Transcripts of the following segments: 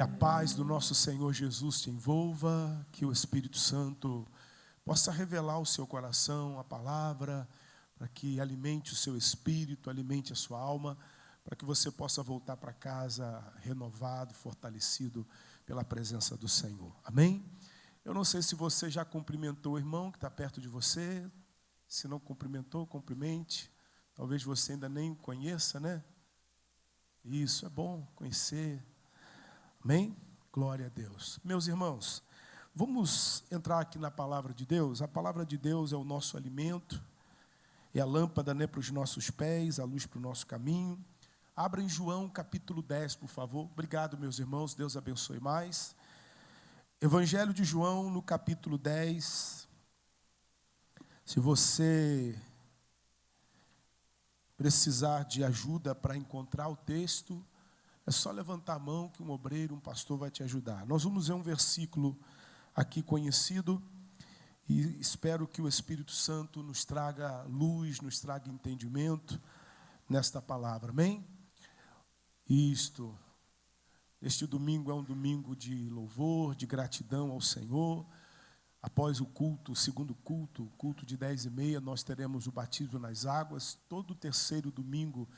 Que a paz do nosso Senhor Jesus te envolva, que o Espírito Santo possa revelar ao seu coração a palavra, para que alimente o seu espírito, alimente a sua alma, para que você possa voltar para casa renovado, fortalecido pela presença do Senhor. Amém? Eu não sei se você já cumprimentou o irmão que está perto de você. Se não cumprimentou, cumprimente. Talvez você ainda nem o conheça, né? Isso, é bom conhecer. Amém? Glória a Deus. Meus irmãos, vamos entrar aqui na palavra de Deus. A palavra de Deus é o nosso alimento, é a lâmpada, né, para os nossos pés, a luz para o nosso caminho. Abra em João capítulo 10, por favor. Obrigado, meus irmãos, Deus abençoe mais. Evangelho de João, no capítulo 10. Se você precisar de ajuda para encontrar o texto, é só levantar a mão que um obreiro, um pastor vai te ajudar. Nós vamos ver um versículo aqui conhecido e espero que o Espírito Santo nos traga luz, nos traga entendimento nesta palavra. Amém? Isto. Este domingo é um domingo de louvor, de gratidão ao Senhor. Após o culto, o segundo culto, o culto de 10h30, nós teremos o batismo nas águas. Todo o terceiro domingo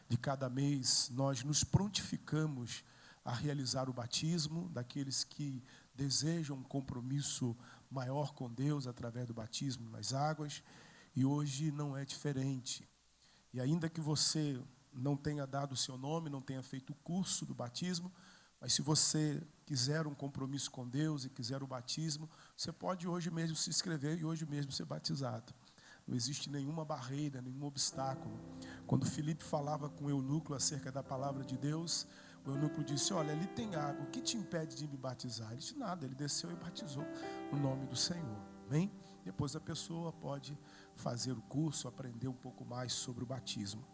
de cada mês, nós nos prontificamos a realizar o batismo daqueles que desejam um compromisso maior com Deus através do batismo nas águas. E hoje não é diferente. E ainda que você não tenha dado o seu nome, não tenha feito o curso do batismo, mas se você quiser um compromisso com Deus e quiser o batismo, você pode hoje mesmo se inscrever e hoje mesmo ser batizado. Não existe nenhuma barreira, nenhum obstáculo. Quando Filipe falava com o eunuco acerca da palavra de Deus, o eunuco disse: olha, ali tem água, o que te impede de me batizar? Ele disse: nada, ele desceu e batizou no nome do Senhor. Amém? Depois a pessoa pode fazer o curso, aprender um pouco mais sobre o batismo.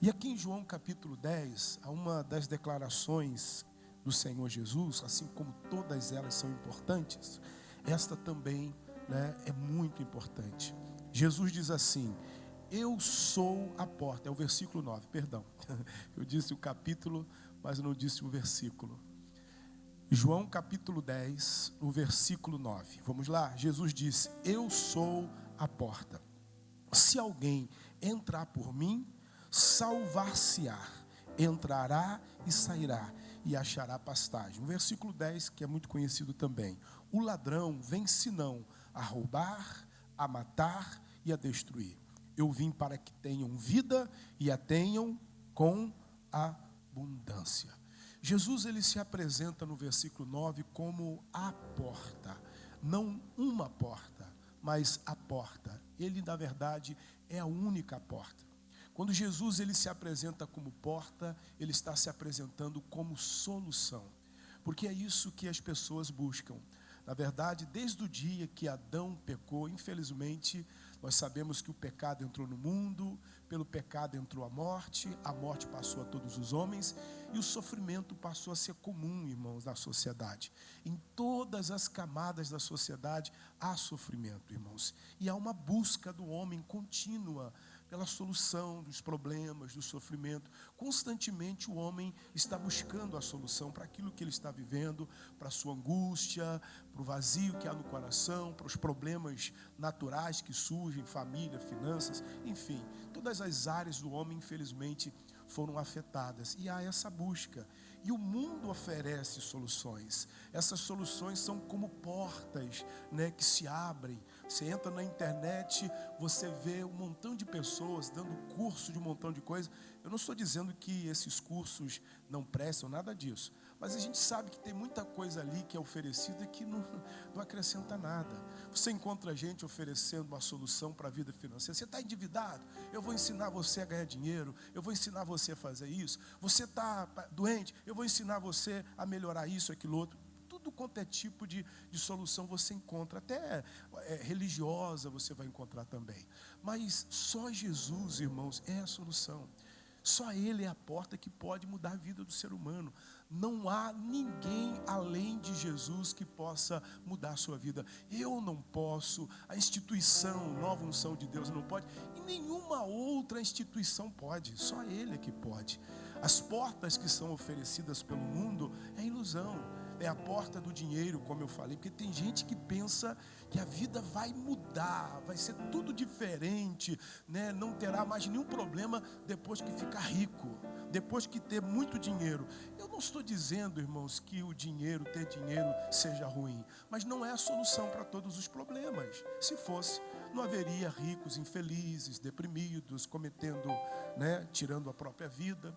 E aqui em João capítulo 10, há uma das declarações do Senhor Jesus, assim como todas elas são importantes, esta também, né, é muito importante. Jesus diz assim: eu sou a porta. É o versículo 9, perdão. Eu disse o capítulo, mas não disse o versículo. João capítulo 10, o versículo 9. Vamos lá? Jesus disse: eu sou a porta. Se alguém entrar por mim, salvar-se-á, entrará e sairá e achará pastagem. O versículo 10, que é muito conhecido também. O ladrão vem senão a roubar, a matar e a destruir. Eu vim para que tenham vida e a tenham com abundância. Jesus, ele se apresenta no versículo 9 como a porta. Não uma porta, mas a porta. Ele, na verdade, é a única porta. Quando Jesus, ele se apresenta como porta, ele está se apresentando como solução. Porque é isso que as pessoas buscam. Na verdade, desde o dia que Adão pecou, infelizmente, nós sabemos que o pecado entrou no mundo, pelo pecado entrou a morte passou a todos os homens, e o sofrimento passou a ser comum, irmãos, na sociedade. Em todas as camadas da sociedade há sofrimento, irmãos. E há uma busca do homem contínua pela solução dos problemas, do sofrimento. Constantemente o homem está buscando a solução para aquilo que ele está vivendo, para a sua angústia, para o vazio que há no coração, para os problemas naturais que surgem, família, finanças, enfim. Todas as áreas do homem, infelizmente, foram afetadas. E há essa busca. E o mundo oferece soluções. Essas soluções são como portas, né, que se abrem. Você entra na internet, você vê um montão de pessoas dando curso de um montão de coisas. Eu não estou dizendo que esses cursos não prestam, nada disso. Mas a gente sabe que tem muita coisa ali que é oferecida que não acrescenta nada. Você encontra gente oferecendo uma solução para a vida financeira. Você está endividado? Eu vou ensinar você a ganhar dinheiro. Eu vou ensinar você a fazer isso. Você está doente? Eu vou ensinar você a melhorar isso, aquilo, outro. Tudo quanto é tipo de solução você encontra. Até religiosa você vai encontrar também. Mas só Jesus, irmãos, é a solução. Só Ele é a porta que pode mudar a vida do ser humano. Não há ninguém além de Jesus que possa mudar a sua vida. Eu não posso, a instituição, Nova Unção de Deus não pode, e nenhuma outra instituição pode, só Ele é que pode. As portas que são oferecidas pelo mundo é ilusão. É a porta do dinheiro, como eu falei, porque tem gente que pensa que a vida vai mudar, vai ser tudo diferente, né? Não terá mais nenhum problema depois que ficar rico, depois que ter muito dinheiro. Eu não estou dizendo, irmãos, que o dinheiro, ter dinheiro seja ruim, mas não é a solução para todos os problemas. Se fosse, não haveria ricos infelizes, deprimidos, cometendo, né, tirando a própria vida.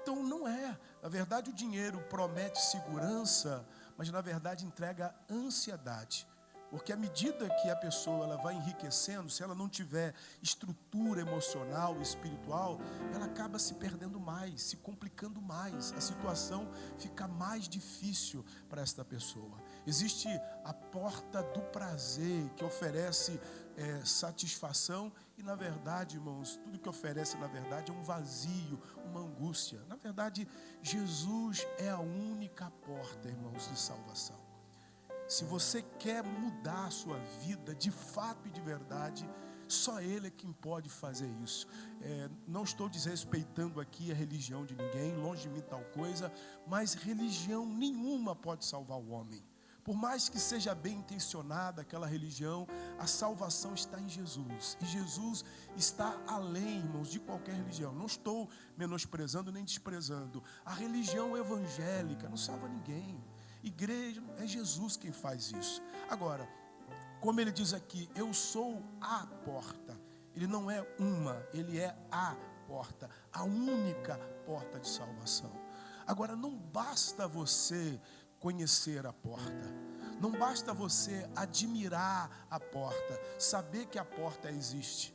Então não é. Na verdade o dinheiro promete segurança, mas na verdade entrega ansiedade. Porque à medida que a pessoa ela vai enriquecendo, se ela não tiver estrutura emocional e espiritual, ela acaba se perdendo mais, se complicando mais. A situação fica mais difícil para esta pessoa. Existe a porta do prazer que oferece satisfação e na verdade, irmãos, tudo que oferece na verdade é um vazio, uma angústia. Na verdade, Jesus é a única porta, irmãos, de salvação. Se você quer mudar a sua vida de fato e de verdade, só Ele é quem pode fazer isso. Não estou desrespeitando aqui a religião de ninguém, longe de mim tal coisa, mas religião nenhuma pode salvar o homem. Por mais que seja bem intencionada aquela religião, a salvação está em Jesus. E Jesus está além, irmãos, de qualquer religião. Não estou menosprezando nem desprezando. A religião evangélica não salva ninguém. Igreja, é Jesus quem faz isso. Agora, como ele diz aqui, eu sou a porta. Ele não é uma, ele é a porta. A única porta de salvação. Agora, não basta você conhecer a porta. Não basta você admirar a porta, saber que a porta existe.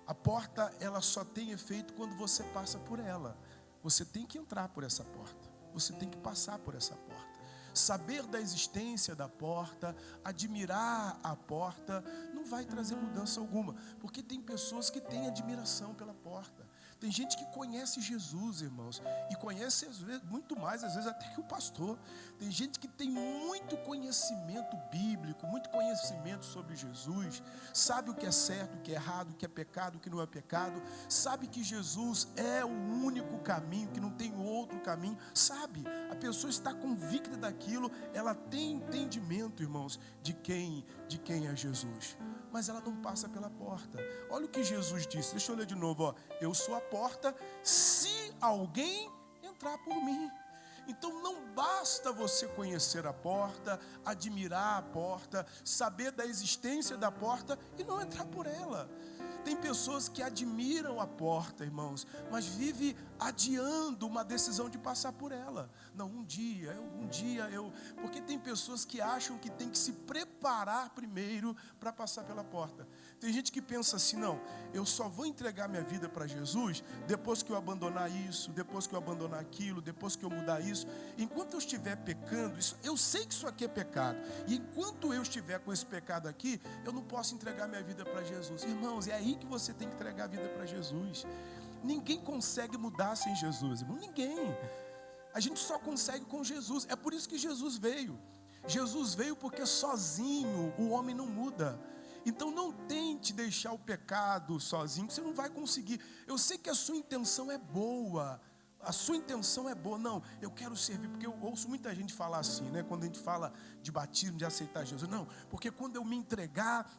A porta, ela só tem efeito quando você passa por ela. Você tem que entrar por essa porta. Você tem que passar por essa porta. Saber da existência da porta, admirar a porta, não vai trazer mudança alguma. Porque tem pessoas que têm admiração pela porta. Tem gente que conhece Jesus, irmãos, e conhece às vezes, muito mais, às vezes até que o pastor. Tem gente que tem muito conhecimento bíblico, muito conhecimento sobre Jesus, sabe o que é certo, o que é errado, o que é pecado, o que não é pecado, sabe que Jesus é o único caminho, que não tem outro caminho, sabe? A pessoa está convicta daquilo, ela tem entendimento, irmãos, de quem é Jesus. Mas ela não passa pela porta. Olha o que Jesus disse, deixa eu ler de novo, ó. Eu sou a porta, se alguém entrar por mim. Então não basta você conhecer a porta, admirar a porta, saber da existência da porta e não entrar por ela. Tem pessoas que admiram a porta, irmãos, mas vive adiando uma decisão de passar por ela. Não, um dia eu... Porque tem pessoas que acham que tem que se preparar primeiro para passar pela porta. Tem gente que pensa assim, não, eu só vou entregar minha vida para Jesus depois que eu abandonar isso, depois que eu abandonar aquilo, depois que eu mudar isso. Enquanto eu estiver pecando, eu sei que isso aqui é pecado. E enquanto eu estiver com esse pecado aqui, eu não posso entregar minha vida para Jesus. Irmãos, é aí que você tem que entregar a vida para Jesus. Ninguém consegue mudar sem Jesus, irmão. Ninguém. A gente só consegue com Jesus. É por isso que Jesus veio. Jesus veio porque sozinho o homem não muda. Então não tente deixar o pecado sozinho, você não vai conseguir. Eu sei que a sua intenção é boa. A sua intenção é boa. Não, eu quero servir, porque eu ouço muita gente falar assim, né? Quando a gente fala de batismo, de aceitar Jesus. Não, porque quando eu me entregar,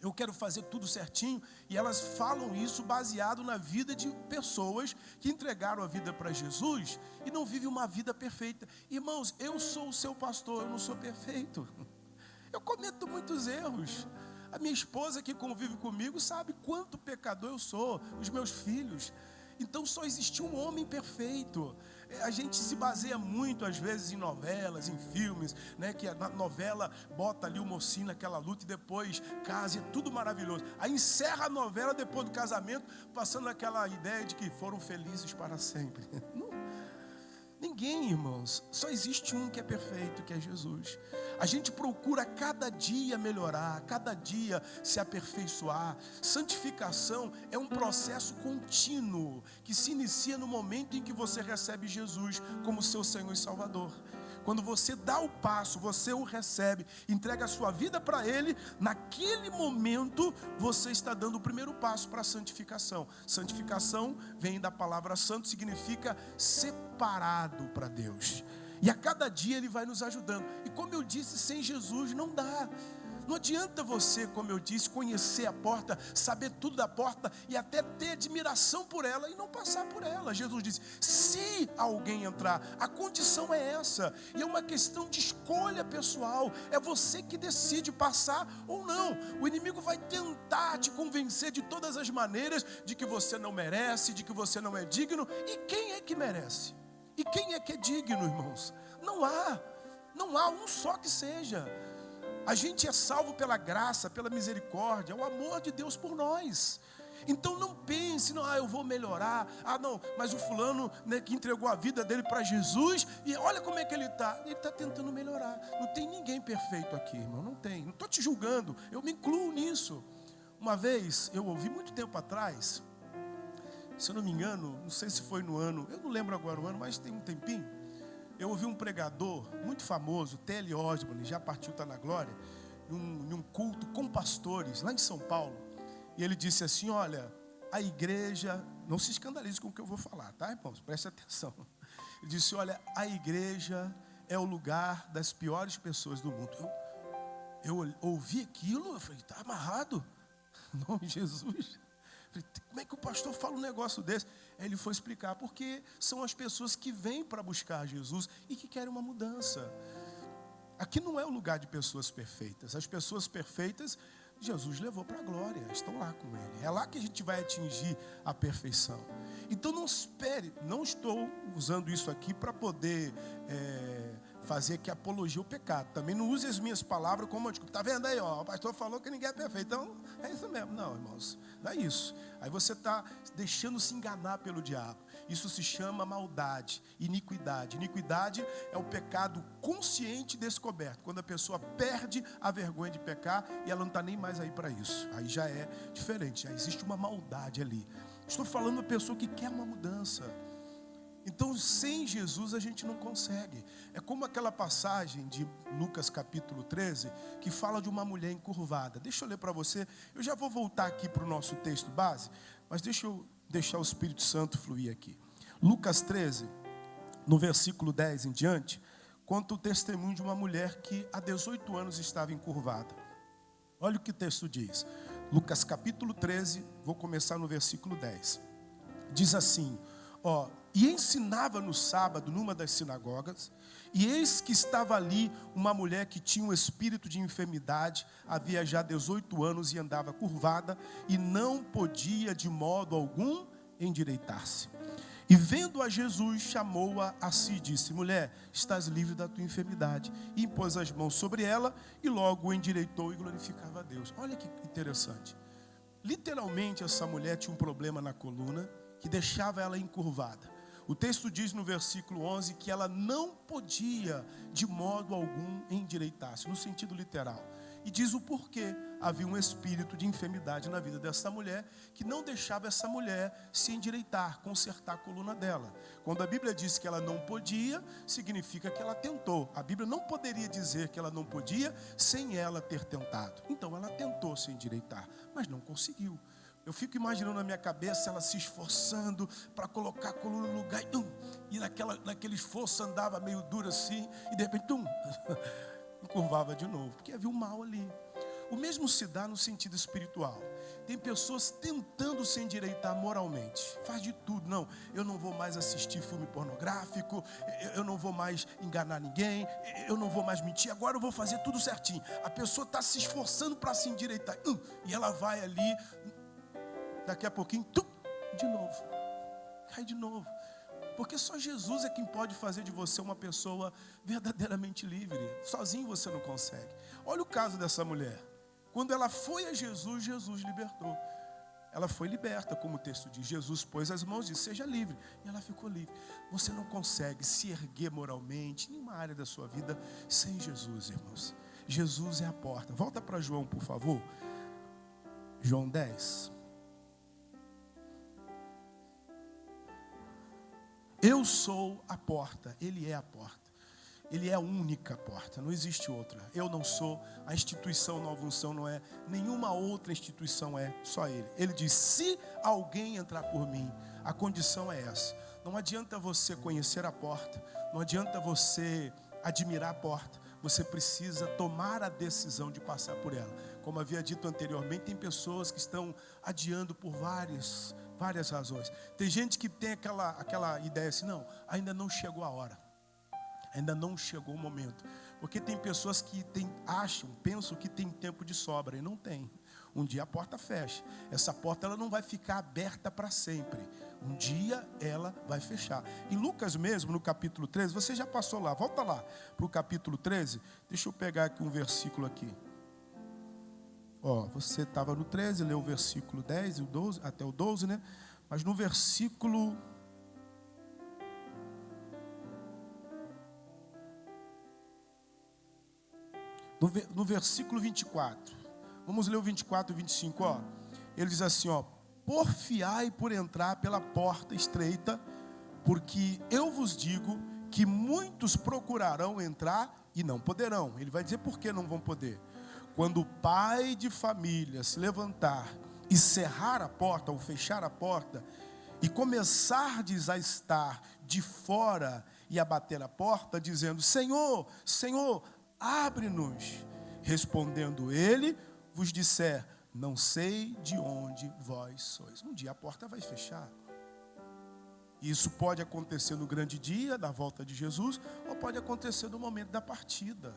eu quero fazer tudo certinho. E elas falam isso baseado na vida de pessoas que entregaram a vida para Jesus e não vivem uma vida perfeita. Irmãos, eu sou o seu pastor, eu não sou perfeito. Eu cometo muitos erros. A minha esposa que convive comigo sabe quanto pecador eu sou, os meus filhos. Então só existe um homem perfeito. A gente se baseia muito às vezes em novelas, em filmes, né? Que a novela bota ali o mocinho naquela luta e depois casa, é tudo maravilhoso. Aí encerra a novela depois do casamento, passando aquela ideia de que foram felizes para sempre. Não. Ninguém, irmãos. Só existe um que é perfeito, que é Jesus. A gente procura cada dia melhorar, cada dia se aperfeiçoar. Santificação é um processo contínuo que se inicia no momento em que você recebe Jesus como seu Senhor e Salvador. Quando você dá o passo, você o recebe, entrega a sua vida para Ele, naquele momento você está dando o primeiro passo para a santificação. Santificação vem da palavra santo, significa separado para Deus. E a cada dia Ele vai nos ajudando. E como eu disse, sem Jesus não dá. Não adianta você, como eu disse, conhecer a porta, saber tudo da porta e até ter admiração por ela e não passar por ela. Jesus disse, se alguém entrar, a condição é essa. E é uma questão de escolha pessoal. É você que decide passar ou não. O inimigo vai tentar te convencer de todas as maneiras de que você não merece, de que você não é digno. E quem é que merece? E quem é que é digno, irmãos? Não há um só que seja. A gente é salvo pela graça, pela misericórdia, o amor de Deus por nós. Então não pense, não, eu vou melhorar. Não, mas o fulano, né, que entregou a vida dele para Jesus, e olha como é que ele está tentando melhorar. Não tem ninguém perfeito aqui, irmão, não tem. Não estou te julgando, eu me incluo nisso. Uma vez, eu ouvi muito tempo atrás, se eu não me engano, não sei se foi no ano, eu não lembro agora o ano, mas tem um tempinho. Eu ouvi um pregador muito famoso, T.L. Osborne, já partiu, está na glória, em um culto com pastores, lá em São Paulo. E ele disse assim, olha, a igreja, não se escandalize com o que eu vou falar, tá, irmãos? Preste atenção. Ele disse, olha, a igreja é o lugar das piores pessoas do mundo. Eu ouvi aquilo, eu falei, está amarrado, em nome de Jesus. Como é que o pastor fala um negócio desse? Aí ele foi explicar, porque são as pessoas que vêm para buscar Jesus e que querem uma mudança. Aqui não é o lugar de pessoas perfeitas. As pessoas perfeitas, Jesus levou para a glória, estão lá com Ele. É lá que a gente vai atingir a perfeição. Então não espere, não estou usando isso aqui para poder fazer aqui apologia ao pecado. Também não use as minhas palavras como, está vendo aí, ó, o pastor falou que ninguém é perfeito. Então, é isso mesmo. Não, irmãos, não é isso. Aí você está deixando se enganar pelo diabo. Isso se chama maldade, iniquidade. Iniquidade é o pecado consciente descoberto. Quando a pessoa perde a vergonha de pecar e ela não está nem mais aí para isso. Aí já é diferente, já existe uma maldade ali. Estou falando de uma pessoa que quer uma mudança. Então, sem Jesus a gente não consegue. É como aquela passagem de Lucas capítulo 13, que fala de uma mulher encurvada. Deixa eu ler para você. Eu já vou voltar aqui para o nosso texto base, mas deixa eu deixar o Espírito Santo fluir aqui. Lucas 13, no versículo 10 em diante, conta o testemunho de uma mulher que há 18 anos estava encurvada. Olha o que o texto diz. Lucas capítulo 13, vou começar no versículo 10. Diz assim, e ensinava no sábado numa das sinagogas, e eis que estava ali uma mulher que tinha um espírito de enfermidade, havia já 18 anos e andava curvada, e não podia de modo algum endireitar-se. E vendo a Jesus, chamou-a a si e disse, mulher, estás livre da tua enfermidade. E impôs as mãos sobre ela, e logo o endireitou e glorificava a Deus. Olha que interessante. Literalmente essa mulher tinha um problema na coluna, que deixava ela encurvada. O texto diz no versículo 11 que ela não podia de modo algum endireitar-se, no sentido literal. E diz o porquê. Havia um espírito de enfermidade na vida dessa mulher que não deixava essa mulher se endireitar, consertar a coluna dela. Quando a Bíblia diz que ela não podia, significa que ela tentou. A Bíblia não poderia dizer que ela não podia sem ela ter tentado. Então ela tentou se endireitar, mas não conseguiu. Eu fico imaginando na minha cabeça ela se esforçando para colocar a coluna no lugar. E naquele esforço andava meio duro assim. E de repente, encurvava de novo. Porque havia um mal ali. O mesmo se dá no sentido espiritual. Tem pessoas tentando se endireitar moralmente. Faz de tudo. Não, eu não vou mais assistir filme pornográfico. Eu não vou mais enganar ninguém. Eu não vou mais mentir. Agora eu vou fazer tudo certinho. A pessoa está se esforçando para se endireitar. E ela vai ali... Daqui a pouquinho, de novo, cai de novo. Porque só Jesus é quem pode fazer de você uma pessoa verdadeiramente livre. Sozinho você não consegue. Olha o caso dessa mulher. Quando ela foi a Jesus, Jesus libertou. Ela foi liberta, como o texto diz. Jesus pôs as mãos e disse, seja livre. E ela ficou livre. Você não consegue se erguer moralmente, em nenhuma área da sua vida, sem Jesus, irmãos. Jesus é a porta. Volta para João, por favor. João 10. Eu sou a porta, Ele é a porta. Ele é a única porta, não existe outra. Eu não sou, a instituição Nova Unção não é, nenhuma outra instituição é, só Ele. Ele diz, se alguém entrar por mim, a condição é essa. Não adianta você conhecer a porta, não adianta você admirar a porta, você precisa tomar a decisão de passar por ela. Como havia dito anteriormente, tem pessoas que estão adiando por várias razões. Tem gente que tem aquela ideia assim, não, ainda não chegou a hora. Ainda não chegou o momento. Porque tem pessoas que pensam que tem tempo de sobra e não tem. Um dia a porta fecha. Essa porta ela não vai ficar aberta para sempre. Um dia ela vai fechar. Em Lucas mesmo, no capítulo 13, você já passou lá, volta lá para o capítulo 13. Deixa eu pegar aqui um versículo aqui. Você estava no 13, leu o versículo 10 e o 12, até o 12, né? Mas no versículo... No versículo 24, vamos ler o 24 e 25, ele diz assim, porfiai por entrar pela porta estreita, porque eu vos digo que muitos procurarão entrar e não poderão. Ele vai dizer por que não vão poder. Quando o pai de família se levantar e cerrar a porta, ou fechar a porta, e começardes a estar de fora e a bater a porta, dizendo, Senhor, Senhor, abre-nos. Respondendo ele, vos disser, não sei de onde vós sois. Um dia a porta vai fechar. Isso pode acontecer no grande dia da volta de Jesus, ou pode acontecer no momento da partida.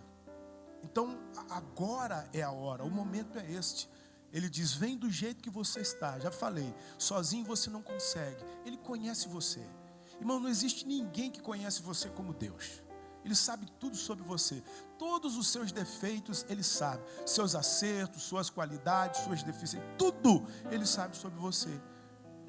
Então, agora é a hora, o momento é este. Ele diz, vem do jeito que você está. Já falei, sozinho você não consegue. Ele conhece você. Irmão, não existe ninguém que conhece você como Deus. Ele sabe tudo sobre você. Todos os seus defeitos, Ele sabe. Seus acertos, suas qualidades, suas deficiências. Tudo Ele sabe sobre você.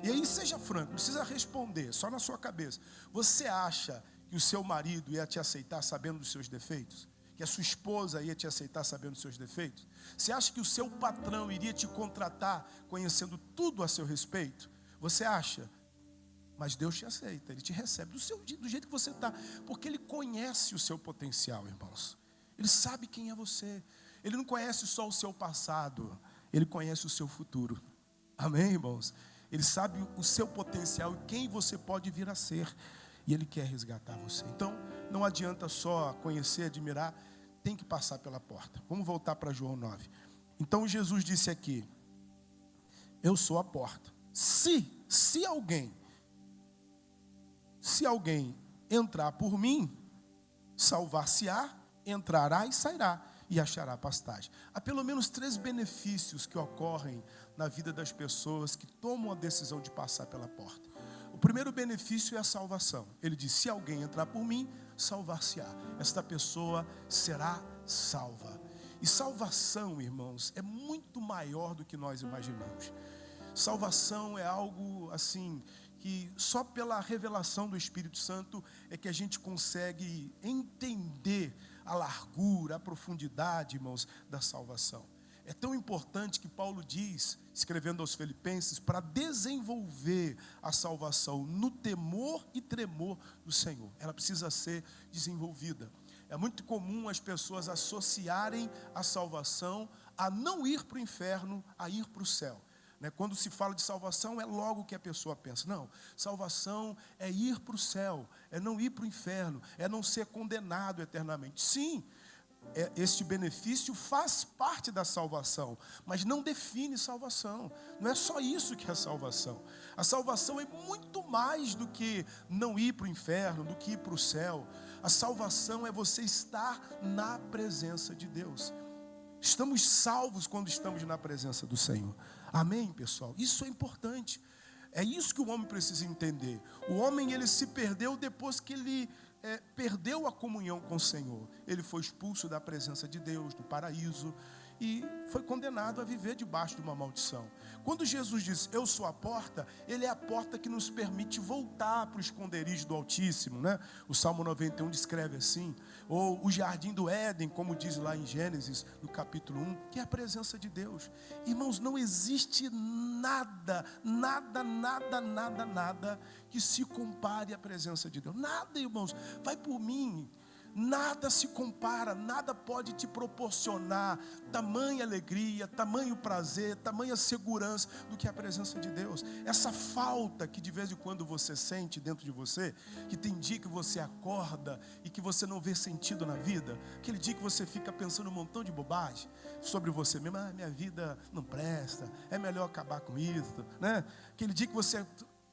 E aí, seja franco, não precisa responder, só na sua cabeça. Você acha que o seu marido ia te aceitar sabendo dos seus defeitos? Que a sua esposa ia te aceitar sabendo dos seus defeitos? Você acha que o seu patrão iria te contratar conhecendo tudo a seu respeito? Você acha? Mas Deus te aceita, Ele te recebe do jeito que você está, porque Ele conhece o seu potencial, irmãos. Ele sabe quem é você. Ele não conhece só o seu passado, Ele conhece o seu futuro. Amém, irmãos? Ele sabe o seu potencial e quem você pode vir a ser. E Ele quer resgatar você. Então, não adianta só conhecer, admirar, tem que passar pela porta. Vamos voltar para João 9. Então, Jesus disse aqui, eu sou a porta. Se alguém entrar por mim, salvar-se-á, entrará e sairá, e achará pastagem. Há pelo menos 3 benefícios que ocorrem na vida das pessoas que tomam a decisão de passar pela porta. O primeiro benefício é a salvação. Ele diz, se alguém entrar por mim, salvar-se-á. Esta pessoa será salva. E salvação, irmãos, é muito maior do que nós imaginamos. Salvação é algo assim, que só pela revelação do Espírito Santo é que a gente consegue entender a largura, a profundidade, irmãos, da salvação. É tão importante que Paulo diz, escrevendo aos Filipenses, para desenvolver a salvação no temor e tremor do Senhor. Ela precisa ser desenvolvida. É muito comum as pessoas associarem a salvação a não ir para o inferno, a ir para o céu. Quando se fala de salvação, é logo que a pessoa pensa. Não, salvação é ir para o céu, é não ir para o inferno, é não ser condenado eternamente. Sim, este benefício faz parte da salvação, mas não define salvação. Não é só isso que é salvação. A salvação é muito mais do que não ir para o inferno, do que ir para o céu. A salvação é você estar na presença de Deus. Estamos salvos quando estamos na presença do Senhor. Amém, pessoal? Isso é importante. É isso que o homem precisa entender. O homem, ele se perdeu depois que ele perdeu a comunhão com o Senhor. Ele foi expulso da presença de Deus, do paraíso, e foi condenado a viver debaixo de uma maldição. Quando Jesus diz, eu sou a porta, Ele é a porta que nos permite voltar para o esconderijo do Altíssimo, né? O Salmo 91 descreve assim, ou o jardim do Éden, como diz lá em Gênesis, no capítulo 1, que é a presença de Deus. Irmãos, não existe nada que se compare à presença de Deus. Nada, irmãos. Vai por mim. Nada se compara, nada pode te proporcionar tamanha alegria, tamanho prazer, tamanha segurança do que a presença de Deus. Essa falta que de vez em quando você sente dentro de você, que tem dia que você acorda e que você não vê sentido na vida, aquele dia que você fica pensando um montão de bobagem sobre você mesmo, minha vida não presta, é melhor acabar com isso, né? Aquele dia que você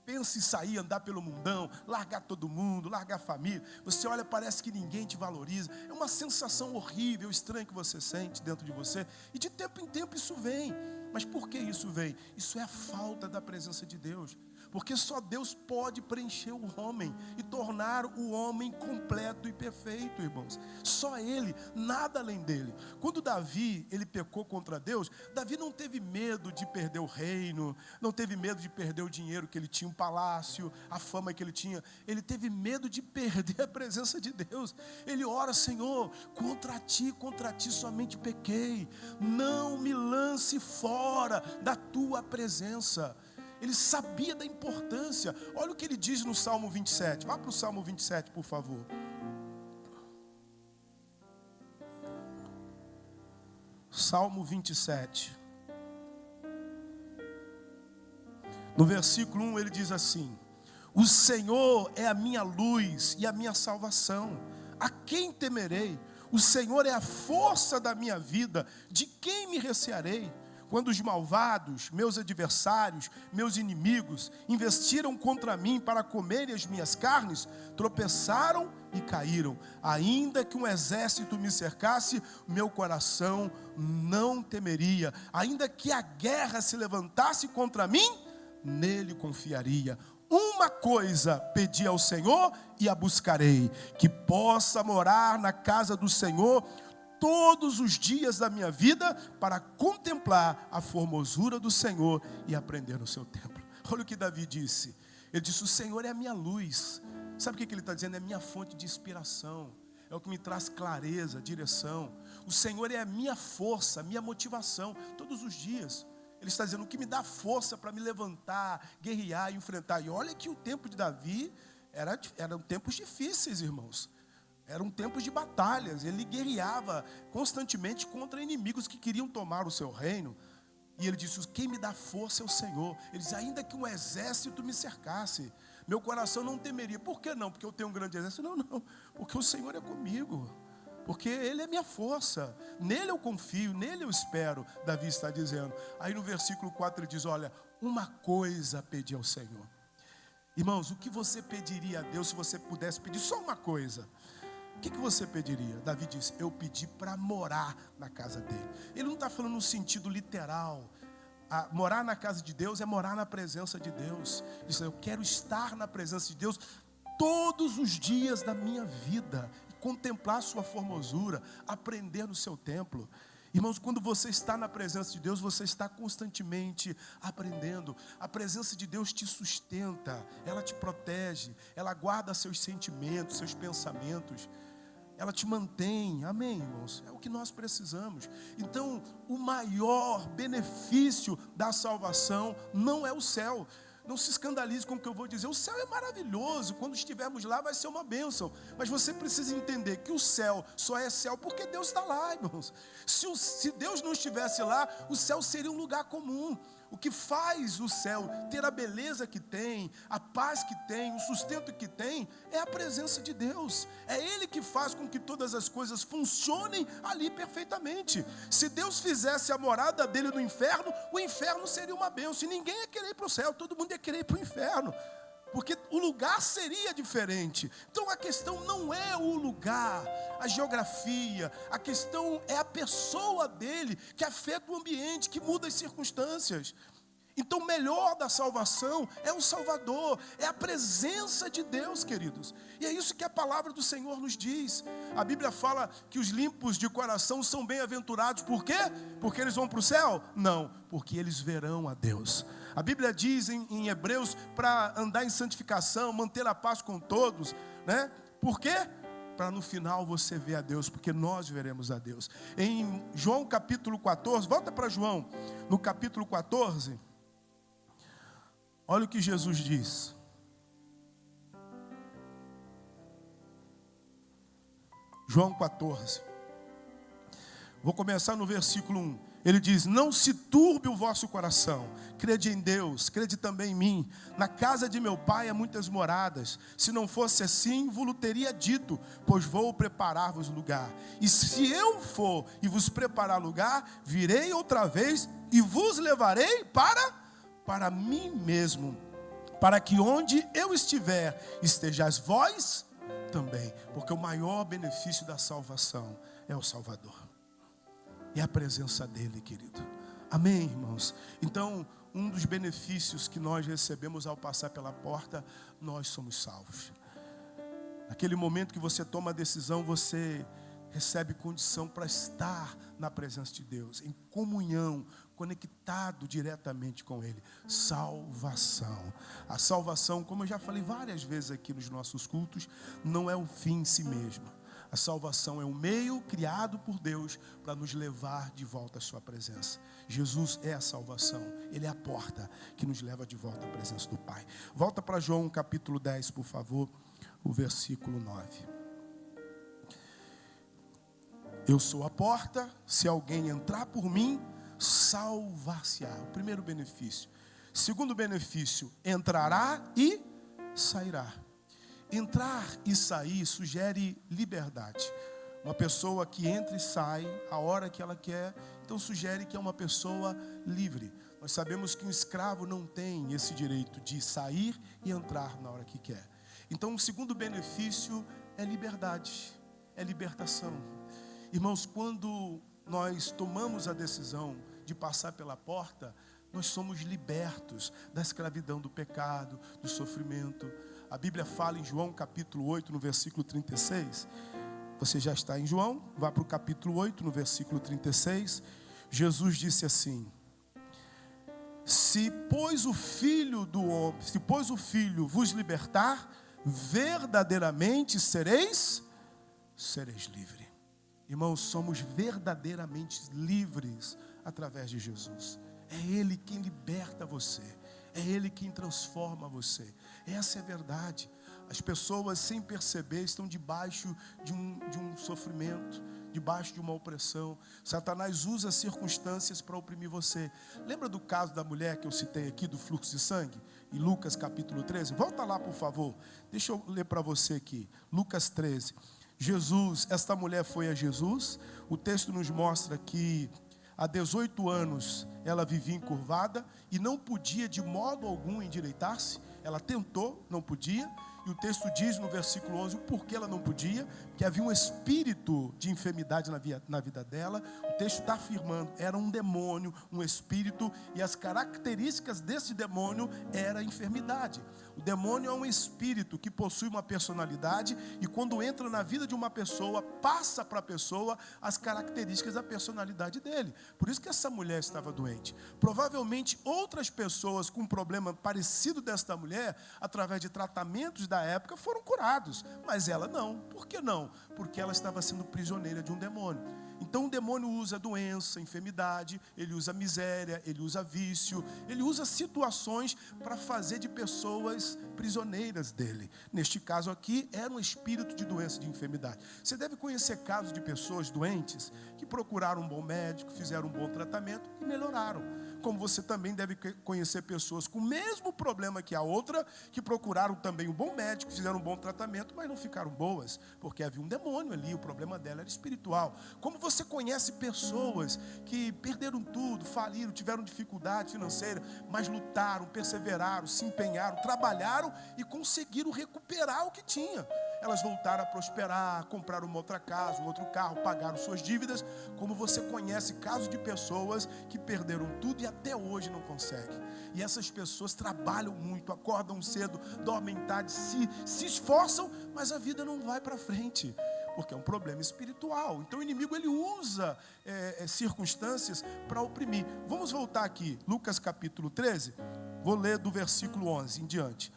pensa em sair, andar pelo mundão, largar todo mundo, largar a família. Você olha, parece que ninguém te valoriza. É uma sensação horrível, estranha que você sente dentro de você. E de tempo em tempo isso vem. Mas por que isso vem? Isso é a falta da presença de Deus. Porque só Deus pode preencher o homem e tornar o homem completo e perfeito, irmãos. Só Ele, nada além dele. Quando Davi, ele pecou contra Deus, Davi não teve medo de perder o reino, não teve medo de perder o dinheiro que ele tinha, um palácio, a fama que ele tinha. Ele teve medo de perder a presença de Deus. Ele ora, Senhor, contra ti somente pequei. Não me lance fora da tua presença. Ele sabia da importância. Olha o que ele diz no Salmo 27. Vá para o Salmo 27, por favor. Salmo 27. No versículo 1 ele diz assim: o Senhor é a minha luz e a minha salvação. A quem temerei? O Senhor é a força da minha vida. De quem me recearei? Quando os malvados, meus adversários, meus inimigos, investiram contra mim para comerem as minhas carnes, tropeçaram e caíram. Ainda que um exército me cercasse, meu coração não temeria. Ainda que a guerra se levantasse contra mim, nele confiaria. Uma coisa pedi ao Senhor e a buscarei, que possa morar na casa do Senhor todos os dias da minha vida, para contemplar a formosura do Senhor e aprender no seu templo. Olha o que Davi disse. Ele disse: o Senhor é a minha luz. Sabe o que ele está dizendo? É a minha fonte de inspiração. É o que me traz clareza, direção. O Senhor é a minha força, a minha motivação, todos os dias. Ele está dizendo: o que me dá força para me levantar, guerrear e enfrentar. E olha que o tempo de Davi eram tempos difíceis, irmãos. Eram tempos de batalhas. Ele guerreava constantemente contra inimigos que queriam tomar o seu reino. E ele disse: quem me dá força é o Senhor. Ele diz: ainda que um exército me cercasse, meu coração não temeria. Por que não? Porque eu tenho um grande exército? Não. Porque o Senhor é comigo. Porque Ele é minha força. Nele eu confio, nele eu espero. Davi está dizendo. Aí no versículo 4 ele diz: olha, uma coisa pedi ao Senhor. Irmãos, o que você pediria a Deus se você pudesse pedir só uma coisa? O que você pediria? Davi disse: eu pedi para morar na casa dele. Ele não está falando no sentido literal. Morar na casa de Deus é morar na presença de Deus. Ele diz: eu quero estar na presença de Deus todos os dias da minha vida, contemplar sua formosura, aprender no seu templo. Irmãos, quando você está na presença de Deus, você está constantemente aprendendo. A presença de Deus te sustenta, ela te protege, ela guarda seus sentimentos, seus pensamentos. Ela te mantém, amém, irmãos? É o que nós precisamos. Então, o maior benefício da salvação não é o céu. Não se escandalize com o que eu vou dizer. O céu é maravilhoso. Quando estivermos lá vai ser uma bênção. Mas você precisa entender que o céu só é céu porque Deus está lá, irmãos. Se Deus não estivesse lá, o céu seria um lugar comum. O que faz o céu ter a beleza que tem, a paz que tem, o sustento que tem, é a presença de Deus. É Ele que faz com que todas as coisas funcionem ali perfeitamente. Se Deus fizesse a morada dele no inferno, o inferno seria uma bênção. E ninguém ia querer ir para o céu, todo mundo ia querer ir para o inferno. Porque o lugar seria diferente. Então a questão não é o lugar, a geografia. A questão é a pessoa dele, que afeta o ambiente, que muda as circunstâncias. Então o melhor da salvação é o Salvador, é a presença de Deus, queridos. E é isso que a palavra do Senhor nos diz. A Bíblia fala que os limpos de coração são bem-aventurados. Por quê? Porque eles vão para o céu? Não, porque eles verão a Deus. A Bíblia diz em Hebreus para andar em santificação, manter a paz com todos, né? Por quê? Para no final você ver a Deus, porque nós veremos a Deus. Em João capítulo 14, volta para João, no capítulo 14, olha o que Jesus diz. João 14. Vou começar no versículo 1. Ele diz: não se turbe o vosso coração, crede em Deus, crede também em mim. Na casa de meu pai há muitas moradas. Se não fosse assim, vos teria dito, pois vou preparar-vos lugar. E se eu for e vos preparar lugar, virei outra vez e vos levarei para mim mesmo, para que onde eu estiver, estejais vós também. Porque o maior benefício da salvação é o Salvador. É a presença dele, querido. Amém, irmãos? Então, um dos benefícios que nós recebemos ao passar pela porta, nós somos salvos. Naquele momento que você toma a decisão, você recebe condição para estar na presença de Deus, em comunhão, conectado diretamente com Ele. Salvação. A salvação, como eu já falei várias vezes aqui nos nossos cultos, não é o fim em si mesmo. A salvação é um meio criado por Deus para nos levar de volta à sua presença. Jesus é a salvação. Ele é a porta que nos leva de volta à presença do Pai. Volta para João capítulo 10, por favor, o versículo 9. Eu sou a porta, se alguém entrar por mim, salvar-se-á. O primeiro benefício. Segundo benefício, entrará e sairá. Entrar e sair sugere liberdade. Uma pessoa que entra e sai a hora que ela quer, então sugere que é uma pessoa livre. Nós sabemos que um escravo não tem esse direito de sair e entrar na hora que quer. Então o segundo benefício é liberdade, é libertação. Irmãos, quando nós tomamos a decisão de passar pela porta, nós somos libertos da escravidão do pecado, do sofrimento. A Bíblia fala em João capítulo 8, no versículo 36. Você já está em João, vá para o capítulo 8, no versículo 36. Jesus disse assim: se pois o Filho vos libertar, verdadeiramente sereis livres. Irmãos, somos verdadeiramente livres através de Jesus. É Ele quem liberta você. É Ele quem transforma você. Essa é a verdade. As pessoas, sem perceber, estão debaixo de um sofrimento, debaixo de uma opressão. Satanás usa circunstâncias para oprimir você. Lembra do caso da mulher que eu citei aqui, do fluxo de sangue? Em Lucas capítulo 13? Volta lá, por favor. Deixa eu ler para você aqui. Lucas 13. Esta mulher foi a Jesus. O texto nos mostra que há 18 anos ela vivia encurvada e não podia de modo algum endireitar-se. Ela tentou, não podia. E o texto diz no versículo 11 o porquê ela não podia. Que havia um espírito de enfermidade na vida dela. O texto está afirmando, era um demônio, um espírito. E as características desse demônio era a enfermidade. O demônio é um espírito que possui uma personalidade. E quando entra na vida de uma pessoa, passa para a pessoa as características da personalidade dele. Por isso que essa mulher estava doente. Provavelmente outras pessoas com um problema parecido desta mulher, através de tratamentos da época, foram curados. Mas ela não. Por que não? Porque ela estava sendo prisioneira de um demônio. Então o demônio usa doença, enfermidade, ele usa miséria, ele usa vício, ele usa situações para fazer de pessoas prisioneiras dele. Neste caso aqui, era um espírito de doença, de enfermidade. Você deve conhecer casos de pessoas doentes que procuraram um bom médico, fizeram um bom tratamento e melhoraram. Como você também deve conhecer pessoas com o mesmo problema que a outra, que procuraram também um bom médico, fizeram um bom tratamento, mas não ficaram boas, porque havia um demônio ali, o problema dela era espiritual. Como você conhece pessoas que perderam tudo, faliram, tiveram dificuldade financeira, mas lutaram, perseveraram, se empenharam, trabalharam e conseguiram recuperar o que tinha. Elas voltaram a prosperar, compraram uma outra casa, um outro carro, pagaram suas dívidas. Como você conhece casos de pessoas que perderam tudo e até hoje não conseguem. E essas pessoas trabalham muito, acordam cedo, dormem tarde, se esforçam, mas a vida não vai para frente. Porque é um problema espiritual. Então o inimigo ele usa circunstâncias para oprimir. Vamos voltar aqui, Lucas capítulo 13. Vou ler do versículo 11 em diante.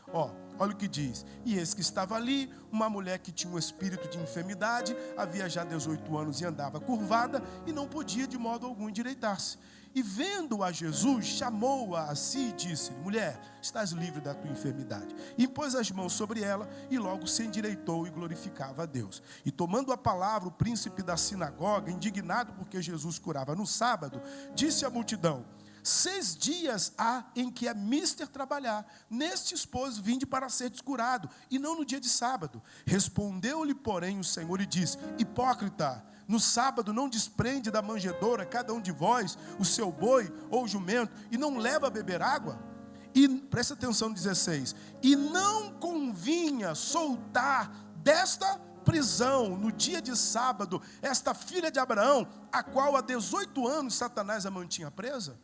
Olha o que diz. E eis que estava ali uma mulher que tinha um espírito de enfermidade, havia já 18 anos e andava curvada, e não podia de modo algum endireitar-se. E vendo a Jesus, chamou-a a si e disse-lhe: mulher, estás livre da tua enfermidade. E impôs as mãos sobre ela, e logo se endireitou e glorificava a Deus. E tomando a palavra, o príncipe da sinagoga, indignado porque Jesus curava no sábado, disse à multidão: 6 dias há em que é mister trabalhar. Nestes, pois, vinde para ser descurado, e não no dia de sábado. Respondeu-lhe, porém, o Senhor e disse: hipócrita, no sábado não desprende da manjedoura cada um de vós o seu boi ou jumento, e não leva a beber água? E, presta atenção no 16, e não convinha soltar desta prisão, no dia de sábado, esta filha de Abraão, a qual há 18 anos Satanás a mantinha presa?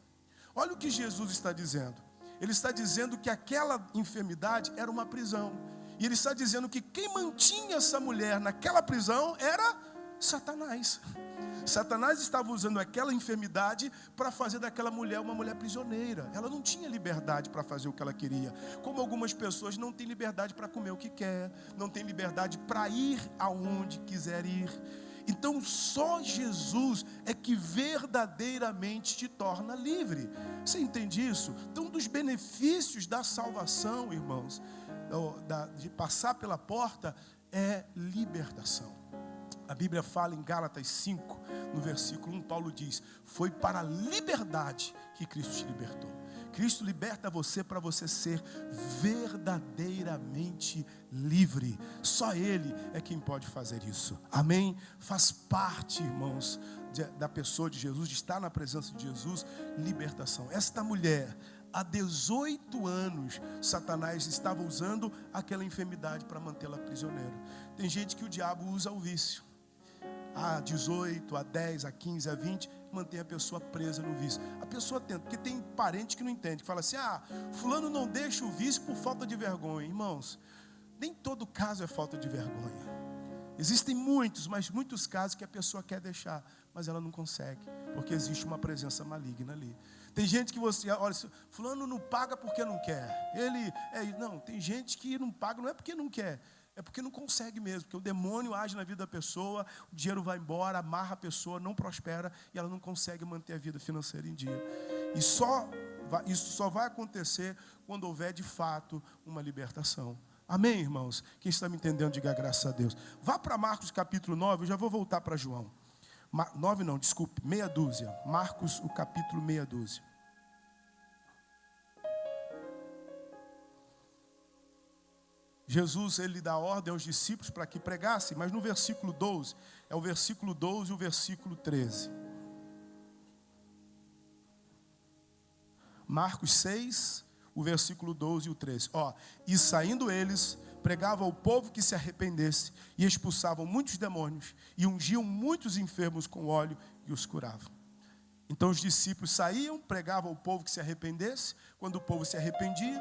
Olha o que Jesus está dizendo. Ele está dizendo que aquela enfermidade era uma prisão. E ele está dizendo que quem mantinha essa mulher naquela prisão era Satanás. Satanás estava usando aquela enfermidade para fazer daquela mulher uma mulher prisioneira. Ela não tinha liberdade para fazer o que ela queria. Como algumas pessoas não têm liberdade para comer o que quer, não têm liberdade para ir aonde quiser ir. Então só Jesus é que verdadeiramente te torna livre. Você entende isso? Então, um dos benefícios da salvação, irmãos, de passar pela porta, é libertação. A Bíblia fala em Gálatas 5, no versículo 1, Paulo diz: foi para a liberdade que Cristo te libertou. Cristo liberta você para você ser verdadeiramente livre. Só Ele é quem pode fazer isso. Amém? Faz parte, irmãos, da pessoa de Jesus, de estar na presença de Jesus, libertação. Esta mulher, há 18 anos, Satanás estava usando aquela enfermidade para mantê-la prisioneira. Tem gente que o diabo usa o vício. A 18, a 10, a 15, a 20, mantém a pessoa presa no vício. A pessoa tenta, porque tem parente que não entende, que fala assim: fulano não deixa o vício por falta de vergonha. Irmãos, nem todo caso é falta de vergonha. Existem muitos casos que a pessoa quer deixar, mas ela não consegue, porque existe uma presença maligna ali. Tem gente que você olha, fulano não paga porque não quer. Não, tem gente que não paga, não é porque não quer, é porque não consegue mesmo, porque o demônio age na vida da pessoa, o dinheiro vai embora, amarra a pessoa, não prospera, e ela não consegue manter a vida financeira em dia. E isso só vai acontecer quando houver de fato uma libertação. Amém, irmãos? Quem está me entendendo, diga graças a Deus. Vá para Marcos capítulo 9, eu já vou voltar para João. 9 não, desculpe, meia dúzia. Marcos, o capítulo meia dúzia. Jesus, ele dá ordem aos discípulos para que pregassem, mas no versículo 12, é o versículo 12 e o versículo 13. Marcos 6, o versículo 12 e o 13. E saindo eles, pregavam ao povo que se arrependesse, e expulsavam muitos demônios, e ungiam muitos enfermos com óleo, e os curavam. Então os discípulos saíam, pregavam ao povo que se arrependesse. Quando o povo se arrependia,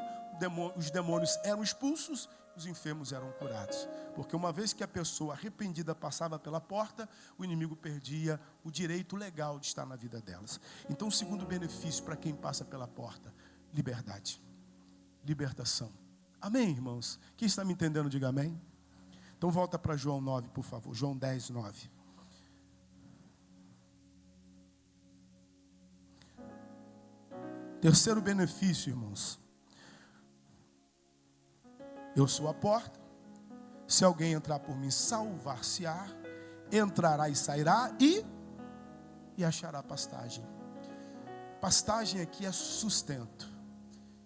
os demônios eram expulsos, os enfermos eram curados. Porque uma vez que a pessoa arrependida passava pela porta, o inimigo perdia o direito legal de estar na vida delas. Então, o segundo benefício para quem passa pela porta: liberdade, libertação. Amém, irmãos? Quem está me entendendo, diga amém. Então volta para João 9, por favor. João 10, 9. Terceiro benefício, irmãos: eu sou a porta. Se alguém entrar por mim, salvar-se-á, entrará e sairá e achará pastagem. Pastagem aqui é sustento.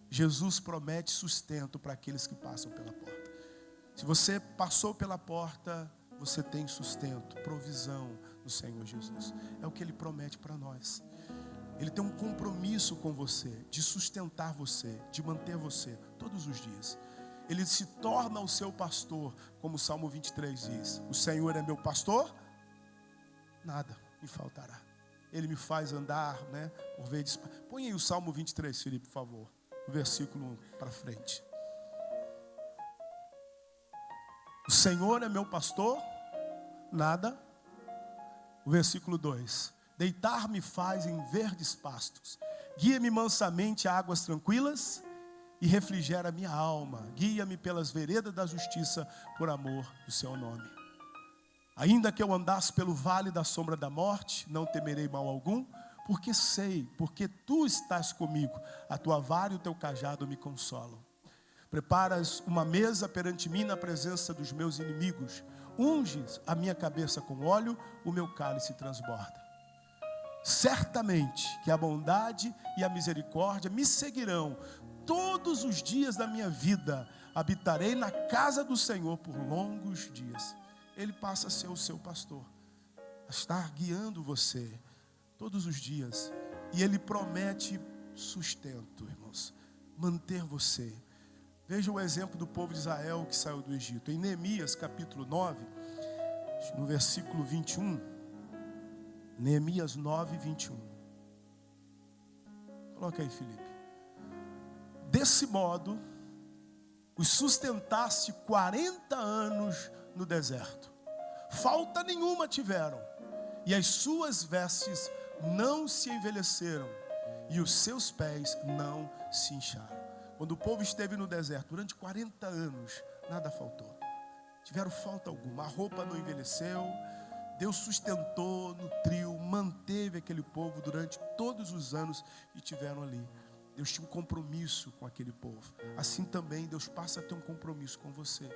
Jesus promete sustento para aqueles que passam pela porta. Se você passou pela porta, você tem sustento, provisão do Senhor Jesus. É o que Ele promete para nós. Ele tem um compromisso com você, de sustentar você, de manter você todos os dias. Ele se torna o seu pastor, como o Salmo 23 diz: o Senhor é meu pastor, nada me faltará. Ele me faz andar, por verdes. Põe aí o Salmo 23, Felipe, por favor. O versículo 1 para frente. O Senhor é meu pastor, nada. O versículo 2. Deitar-me faz em verdes pastos, guia-me mansamente a águas tranquilas, e refrigera minha alma. Guia-me pelas veredas da justiça por amor do seu nome. Ainda que eu andasse pelo vale da sombra da morte, não temerei mal algum, porque tu estás comigo, a tua vara e o teu cajado me consolam. Preparas uma mesa perante mim na presença dos meus inimigos, unges a minha cabeça com óleo, o meu cálice transborda. Certamente que a bondade e a misericórdia me seguirão todos os dias da minha vida, habitarei na casa do Senhor por longos dias. Ele passa a ser o seu pastor, a estar guiando você todos os dias. E Ele promete sustento, irmãos, manter você. Veja o exemplo do povo de Israel que saiu do Egito. Em Neemias capítulo 9, no versículo 21. Neemias 9, 21. Coloca aí, Felipe. Desse modo, os sustentaste 40 anos no deserto. Falta nenhuma tiveram, e as suas vestes não se envelheceram, e os seus pés não se incharam. Quando o povo esteve no deserto durante 40 anos, nada faltou. Tiveram falta alguma, a roupa não envelheceu. Deus sustentou, nutriu, manteve aquele povo durante todos os anos que tiveram ali. Deus tinha um compromisso com aquele povo. Assim também Deus passa a ter um compromisso com você.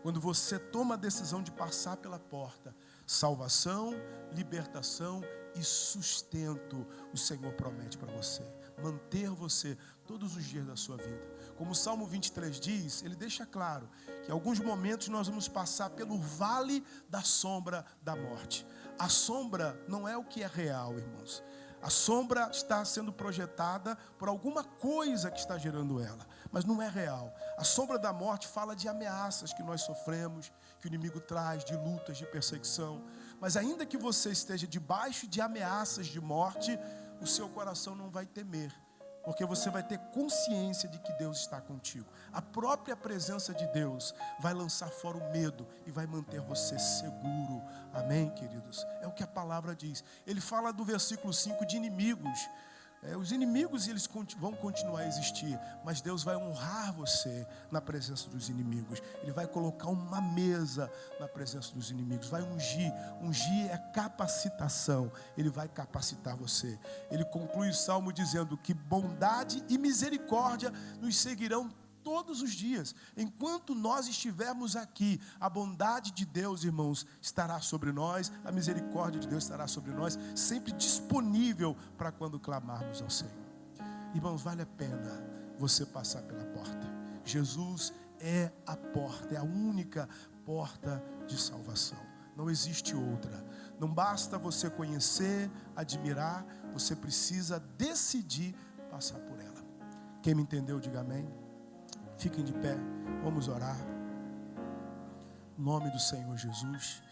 Quando você toma a decisão de passar pela porta, salvação, libertação e sustento, o Senhor promete para você. Manter você todos os dias da sua vida. Como o Salmo 23 diz, ele deixa claro que em alguns momentos nós vamos passar pelo vale da sombra da morte. A sombra não é o que é real, irmãos. A sombra está sendo projetada por alguma coisa que está gerando ela, mas não é real. A sombra da morte fala de ameaças que nós sofremos, que o inimigo traz, de lutas, de perseguição. Mas ainda que você esteja debaixo de ameaças de morte, o seu coração não vai temer, porque você vai ter consciência de que Deus está contigo. A própria presença de Deus vai lançar fora o medo e vai manter você seguro. Amém, queridos? É o que a palavra diz. Ele fala do versículo 5 de inimigos. Os inimigos eles vão continuar a existir, mas Deus vai honrar você na presença dos inimigos. Ele vai colocar uma mesa na presença dos inimigos, vai ungir. Ungir é capacitação, Ele vai capacitar você. Ele conclui o salmo dizendo que bondade e misericórdia nos seguirão todos os dias. Enquanto nós estivermos aqui, a bondade de Deus, irmãos, estará sobre nós, a misericórdia de Deus estará sobre nós, sempre disponível para quando clamarmos ao Senhor. Irmãos, vale a pena você passar pela porta. Jesus é a porta, é a única porta de salvação. Não existe outra. Não basta você conhecer, admirar, você precisa decidir passar por ela. Quem me entendeu, diga amém. Fiquem de pé, vamos orar. Em nome do Senhor Jesus.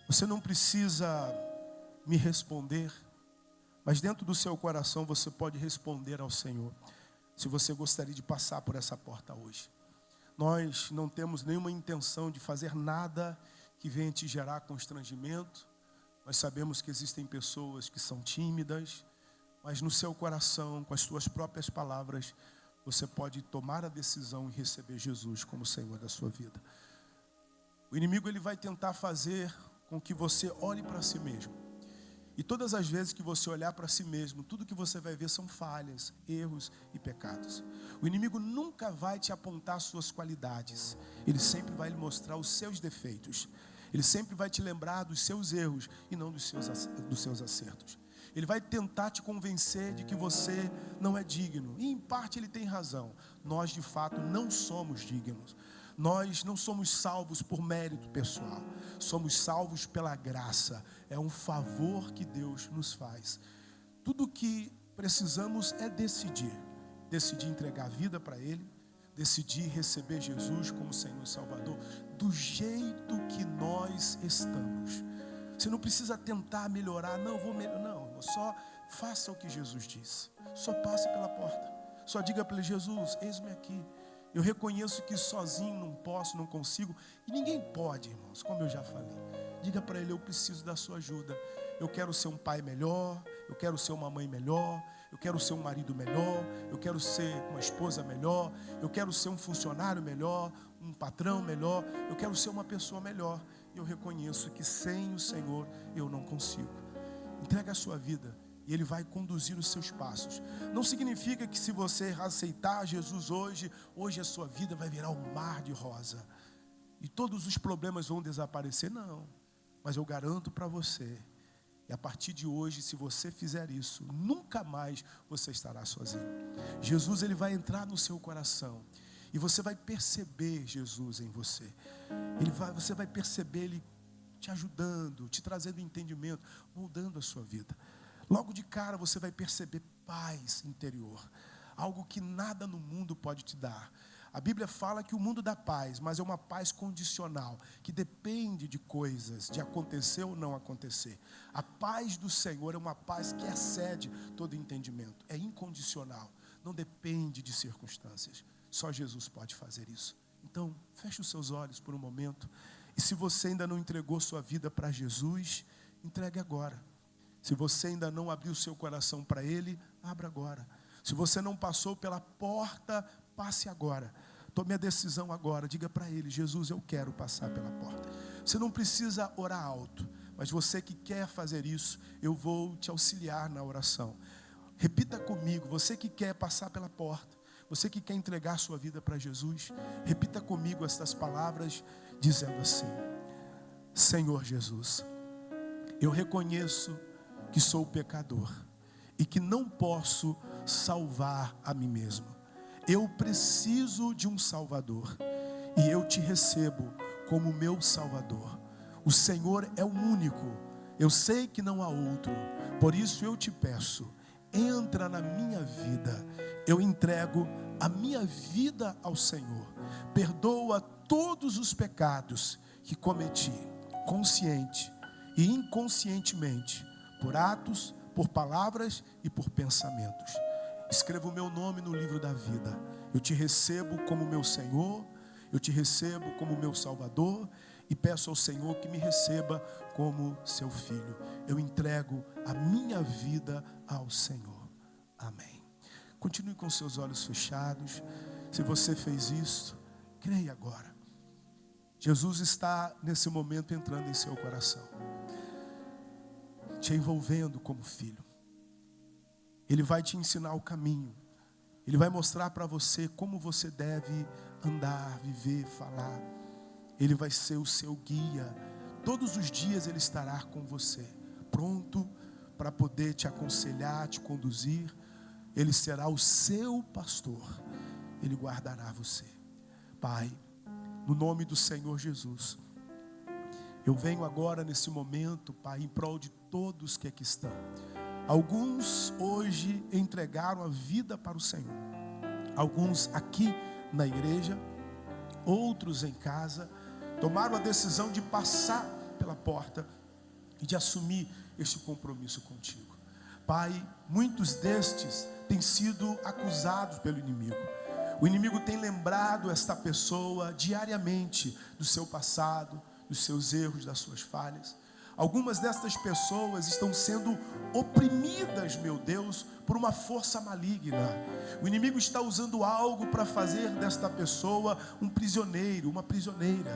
Você não precisa me responder, mas dentro do seu coração você pode responder ao Senhor, se você gostaria de passar por essa porta hoje. Nós não temos nenhuma intenção de fazer nada que venha te gerar constrangimento. Nós sabemos que existem pessoas que são tímidas, mas no seu coração, com as suas próprias palavras, você pode tomar a decisão e receber Jesus como Senhor da sua vida. O inimigo ele vai tentar fazer com que você olhe para si mesmo. E todas as vezes que você olhar para si mesmo, tudo que você vai ver são falhas, erros e pecados. O inimigo nunca vai te apontar suas qualidades. Ele sempre vai lhe mostrar os seus defeitos. Ele sempre vai te lembrar dos seus erros e não dos seus acertos. Ele vai tentar te convencer de que você não é digno. E em parte ele tem razão. Nós de fato não somos dignos. Nós não somos salvos por mérito pessoal. Somos salvos pela graça. É um favor que Deus nos faz. Tudo o que precisamos é decidir. Decidir entregar a vida para Ele. Decidir receber Jesus como Senhor e Salvador. Do jeito que nós estamos. Você não precisa tentar melhorar. Não, vou melhorar. Não, só faça o que Jesus disse. Só passe pela porta. Só diga para Ele: Jesus, eis-me aqui. Eu reconheço que sozinho não posso, não consigo. E ninguém pode, irmãos, como eu já falei. Diga para Ele: eu preciso da sua ajuda. Eu quero ser um pai melhor. Eu quero ser uma mãe melhor. eu quero ser um marido melhor, eu quero ser uma esposa melhor, eu quero ser um funcionário melhor, um patrão melhor, eu quero ser uma pessoa melhor. E eu reconheço que sem o Senhor eu não consigo. Entrega a sua vida e Ele vai conduzir os seus passos. Não significa que se você aceitar Jesus hoje a sua vida vai virar um mar de rosa e todos os problemas vão desaparecer. Não, mas eu garanto para você, e a partir de hoje, se você fizer isso, nunca mais você estará sozinho. Jesus, Ele vai entrar no seu coração e você vai perceber Jesus em você. Você vai perceber Ele te ajudando, te trazendo entendimento, moldando a sua vida. Logo de cara você vai perceber paz interior, algo que nada no mundo pode te dar. A Bíblia fala que o mundo dá paz, mas é uma paz condicional, que depende de coisas, de acontecer ou não acontecer. A paz do Senhor é uma paz que excede todo entendimento, é incondicional, não depende de circunstâncias. Só Jesus pode fazer isso. Então, feche os seus olhos por um momento. E se você ainda não entregou sua vida para Jesus, entregue agora. Se você ainda não abriu seu coração para Ele, abra agora. Se você não passou pela porta, passe agora. Tome a decisão agora. Diga para Ele: Jesus, eu quero passar pela porta. Você não precisa orar alto, mas você que quer fazer isso, eu vou te auxiliar na oração. Repita comigo. Você que quer passar pela porta, você que quer entregar sua vida para Jesus, repita comigo estas palavras, dizendo assim: Senhor Jesus, eu reconheço que sou pecador e que não posso salvar a mim mesmo. Eu preciso de um Salvador e eu te recebo como meu Salvador. O Senhor é o único, eu sei que não há outro, por isso eu te peço, entra na minha vida. Eu entrego a minha vida ao Senhor. Perdoa todos os pecados que cometi, consciente e inconscientemente, por atos, por palavras e por pensamentos. Escreva o meu nome no livro da vida. Eu te recebo como meu Senhor, eu te recebo como meu Salvador e peço ao Senhor que me receba como seu filho. Eu entrego a minha vida ao Senhor. Amém. Continue com seus olhos fechados. Se você fez isso, creia agora. Jesus está nesse momento entrando em seu coração, te envolvendo como filho. Ele vai te ensinar o caminho. Ele vai mostrar para você como você deve andar, viver, falar. Ele vai ser o seu guia. Todos os dias Ele estará com você, pronto para poder te aconselhar, te conduzir. Ele será o seu pastor. Ele guardará você. Pai, no nome do Senhor Jesus, eu venho agora nesse momento, Pai, em prol de todos que aqui estão. Alguns hoje entregaram a vida para o Senhor. Alguns aqui na igreja, outros em casa, tomaram a decisão de passar pela porta e de assumir este compromisso contigo. Pai, muitos destes têm sido acusados pelo inimigo. O inimigo tem lembrado esta pessoa diariamente do seu passado, dos seus erros, das suas falhas. Algumas destas pessoas estão sendo oprimidas, meu Deus, por uma força maligna. O inimigo está usando algo para fazer desta pessoa um prisioneiro, uma prisioneira.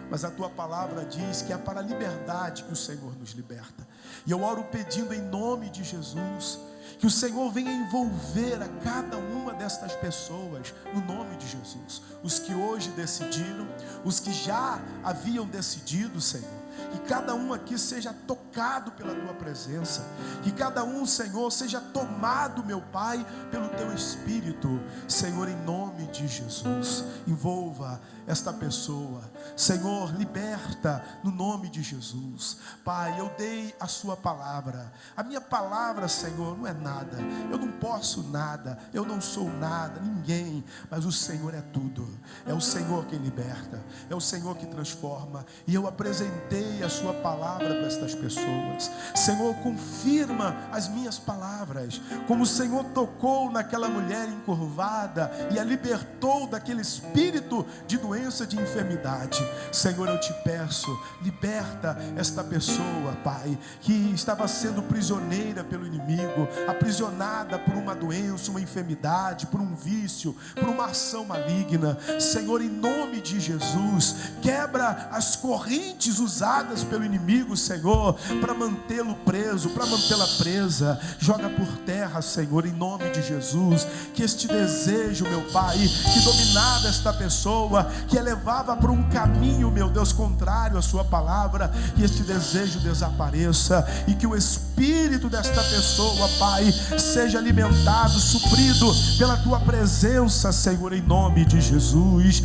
Mas a tua palavra diz que é para a liberdade que o Senhor nos liberta. E eu oro pedindo em nome de Jesus, que o Senhor venha envolver a cada uma destas pessoas, no nome de Jesus. Os que hoje decidiram, os que já haviam decidido, Senhor. Que cada um aqui seja tocado pela tua presença. Que cada um, Senhor, seja tomado, meu Pai, pelo teu Espírito. Senhor, em nome de Jesus, envolva esta pessoa. Senhor, liberta no nome de Jesus. Pai, eu dei a sua palavra. A minha palavra, Senhor, não é nada. Eu não posso nada. Eu não sou nada, ninguém. Mas o Senhor é tudo. É o Senhor quem liberta. É o Senhor que transforma. E eu apresentei liberei a sua palavra para estas pessoas. Senhor, confirma as minhas palavras, como o Senhor tocou naquela mulher encurvada e a libertou daquele espírito de doença, de enfermidade. Senhor, eu te peço, liberta esta pessoa, Pai, que estava sendo prisioneira pelo inimigo, aprisionada por uma doença, uma enfermidade, por um vício, por uma ação maligna. Senhor, em nome de Jesus, quebra as correntes usadas pelo inimigo, Senhor, para mantê-lo preso, para mantê-la presa. Joga por terra, Senhor, em nome de Jesus, que este desejo, meu Pai, que dominava esta pessoa, que a levava para um caminho, meu Deus, contrário à sua palavra, que este desejo desapareça e que o espírito desta pessoa, Pai, seja alimentado, suprido pela tua presença, Senhor, em nome de Jesus.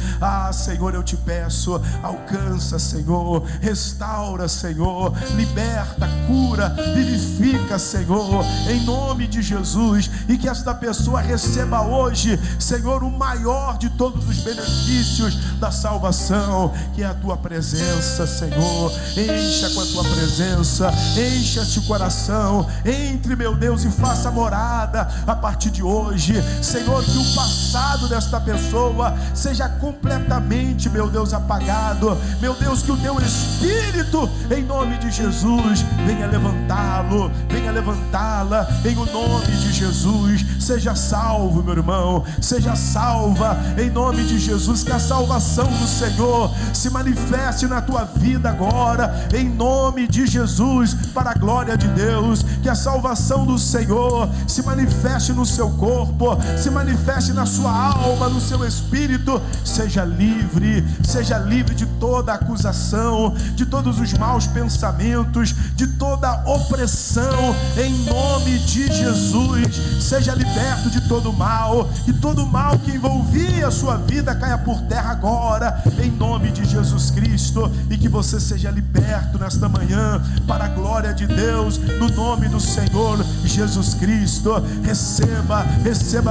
Senhor, eu te peço, alcança, Senhor, restaura, Senhor, liberta, cura, vivifica, Senhor, em nome de Jesus, e que esta pessoa receba hoje, Senhor, o maior de todos os benefícios da salvação, que é a tua presença, Senhor. Encha com a tua presença, encha este coração, entre, meu Deus, e faça morada a partir de hoje, Senhor, que o passado desta pessoa seja completamente, meu Deus, apagado, meu Deus, que o teu Espírito, em nome de Jesus, venha levantá-lo, venha levantá-la, em o nome de Jesus. Seja salvo, meu irmão, seja salva, em nome de Jesus, que a salvação do Senhor se manifeste na tua vida agora, em nome de Jesus, para a glória de Deus. Que a salvação do Senhor se manifeste no seu corpo, se manifeste na sua alma, no seu espírito. Seja livre de toda acusação, de todos os maus pensamentos, de toda opressão, em nome de Jesus. Seja liberto de todo mal, e todo mal que envolvia a sua vida caia por terra agora, em nome de Jesus Cristo, e que você seja liberto nesta manhã, para a glória de Deus, no nome do Senhor Jesus Cristo. Receba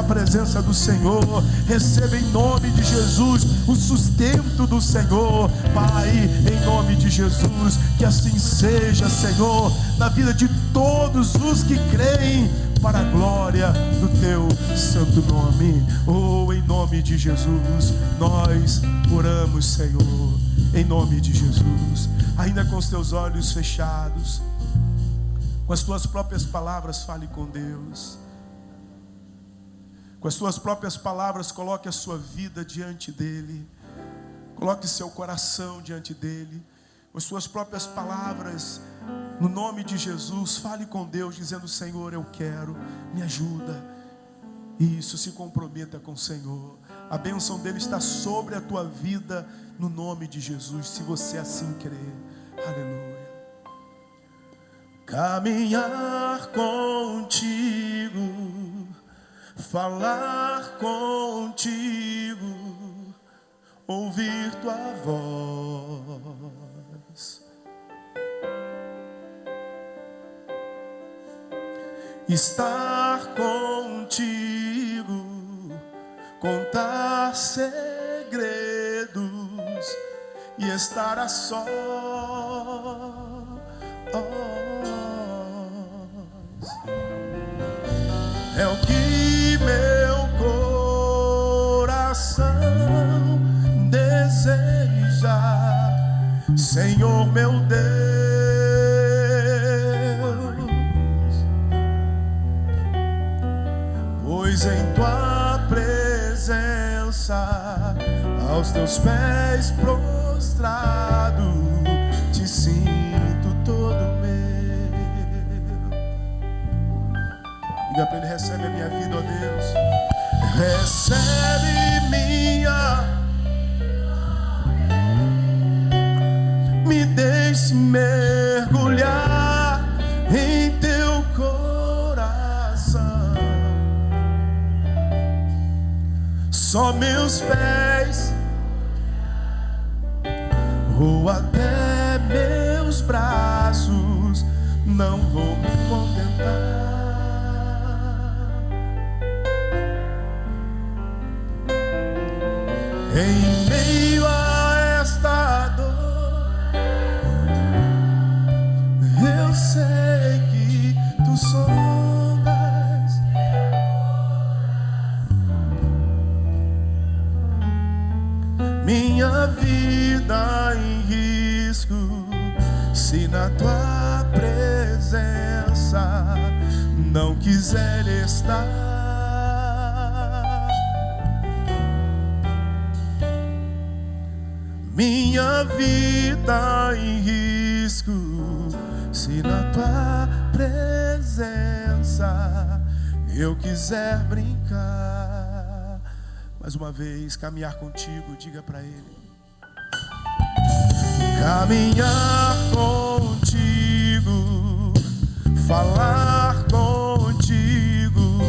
a presença do Senhor, receba em nome de Jesus o sustento do Senhor, Pai, em nome de Jesus. Que assim seja, Senhor, na vida de todos os que creem, para a glória do teu santo nome. Em nome de Jesus, nós oramos, Senhor, em nome de Jesus. Ainda com os teus olhos fechados, com as tuas próprias palavras, fale com Deus. Com as tuas próprias palavras, coloque a sua vida diante dele, coloque seu coração diante dele. Com as suas próprias palavras, no nome de Jesus, fale com Deus, dizendo: Senhor, eu quero, me ajuda. Isso, se comprometa com o Senhor. A bênção dele está sobre a tua vida, no nome de Jesus, se você assim crer. Aleluia. Caminhar contigo, falar contigo, ouvir tua voz, estar contigo, contar segredos e estar a sós. É o que meu coração deseja, Senhor meu Deus, pois em tua presença, aos teus pés prostrado, te sinto todo meu. Diga para ele: recebe a minha vida, ó Deus, recebe minha, me deixe mergulhar em teu coração. Só meus pés ou até meus braços, não vou me contentar. Em meio a esta dor, se na tua presença não quiser estar. Minha vida em risco, se na tua presença eu quiser brincar. Mais uma vez, caminhar contigo, diga para ele. Caminhar contigo, falar contigo,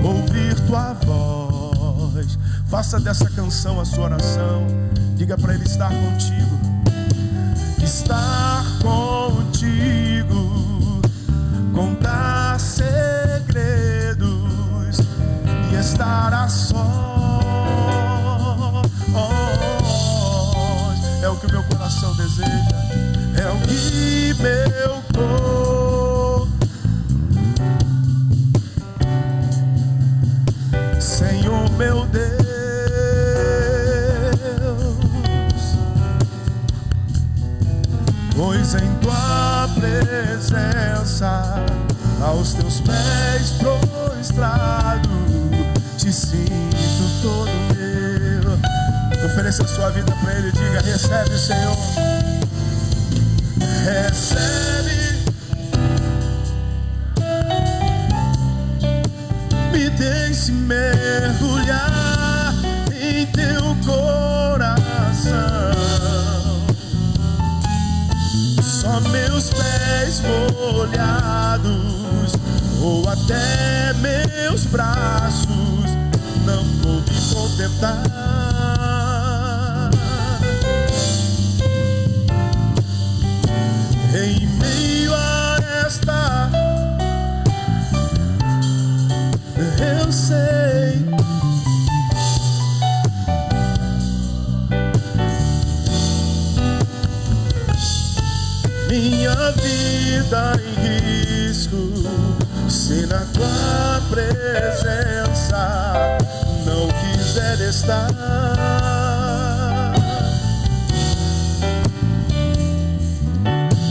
ouvir tua voz. Faça dessa canção a sua oração. Diga para ele estar contigo. Estar contigo, contar segredos e estar a sós. É o que o meu coração deseja, é o que meu corpo, Senhor meu Deus, pois em tua presença, aos teus pés prostrado, te sinto todo meu. Ofereça a sua vida para ele, diga: recebe, Senhor, recebe, me deixe mergulhar em teu coração. Só meus pés molhados ou até meus braços não vou me contentar. Em meio a esta, eu sei, minha vida em risco, se na tua presença não quiser estar.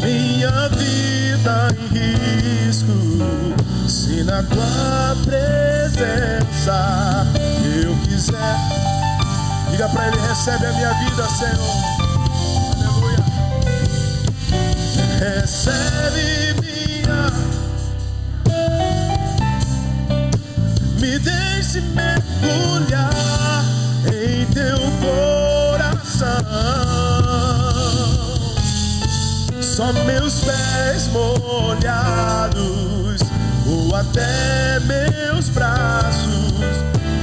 Minha vida em risco, se na tua presença eu quiser. Diga pra ele: recebe a minha vida, Senhor. Aleluia. Recebe minha, me deixe mergulhar em teu coração. Só meus pés molhados ou até meus braços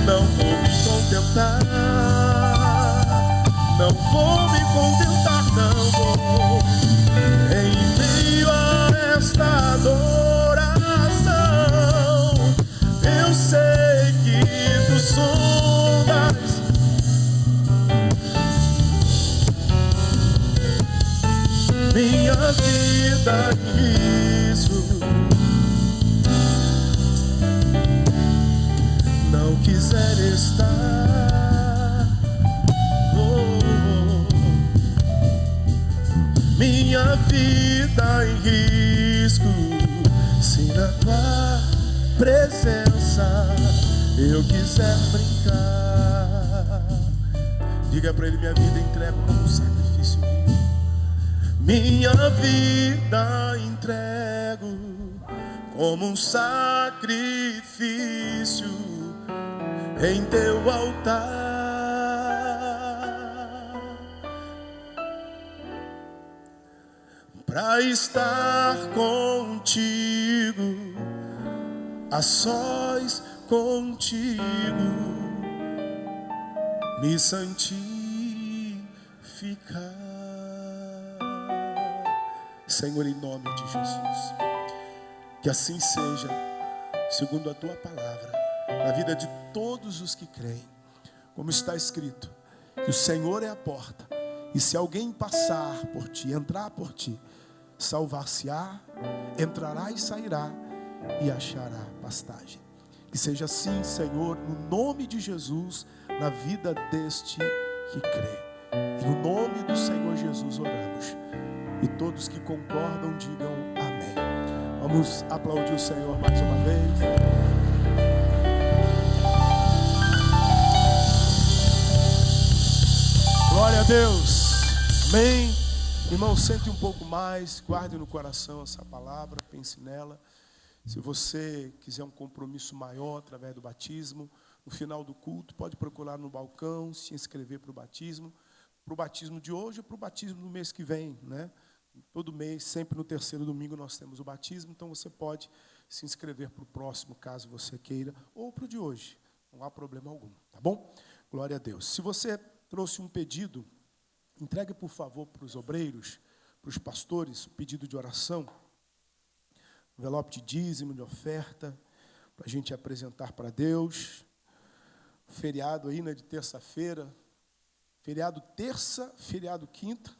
não vou me contentar. Não vou me contentar, não vou. Em meio a esta adoração, eu sei que tu sondas minha vida em risco. Não quiser estar, minha vida em risco, se na tua presença eu quiser brincar. Diga pra ele: minha vida entrego como um sacrifício vivo. Minha vida entrego como um sacrifício em teu altar. Pra estar contigo, a sós contigo, me santificar. Senhor, em nome de Jesus, que assim seja, segundo a tua palavra, na vida de todos os que creem, como está escrito, que o Senhor é a porta, e se alguém passar por ti, entrar por ti, salvar-se-á, entrará e sairá, e achará pastagem. Que seja assim, Senhor, no nome de Jesus, na vida deste que crê. Em nome do Senhor Jesus oramos. E todos que concordam, digam amém. Vamos aplaudir o Senhor mais uma vez. Glória a Deus. Amém. Irmão, sente um pouco mais, guarde no coração essa palavra, pense nela. Se você quiser um compromisso maior através do batismo, no final do culto, pode procurar no balcão, se inscrever para o batismo de hoje ou para o batismo do mês que vem, né? Todo mês, sempre no terceiro domingo, nós temos o batismo, então você pode se inscrever para o próximo, caso você queira, ou para o de hoje, não há problema algum, tá bom? Glória a Deus. Se você trouxe um pedido, entregue, por favor, para os obreiros, para os pastores, um pedido de oração, envelope de dízimo, de oferta, para a gente apresentar para Deus. Feriado aí, né, de terça-feira, feriado terça, feriado quinta,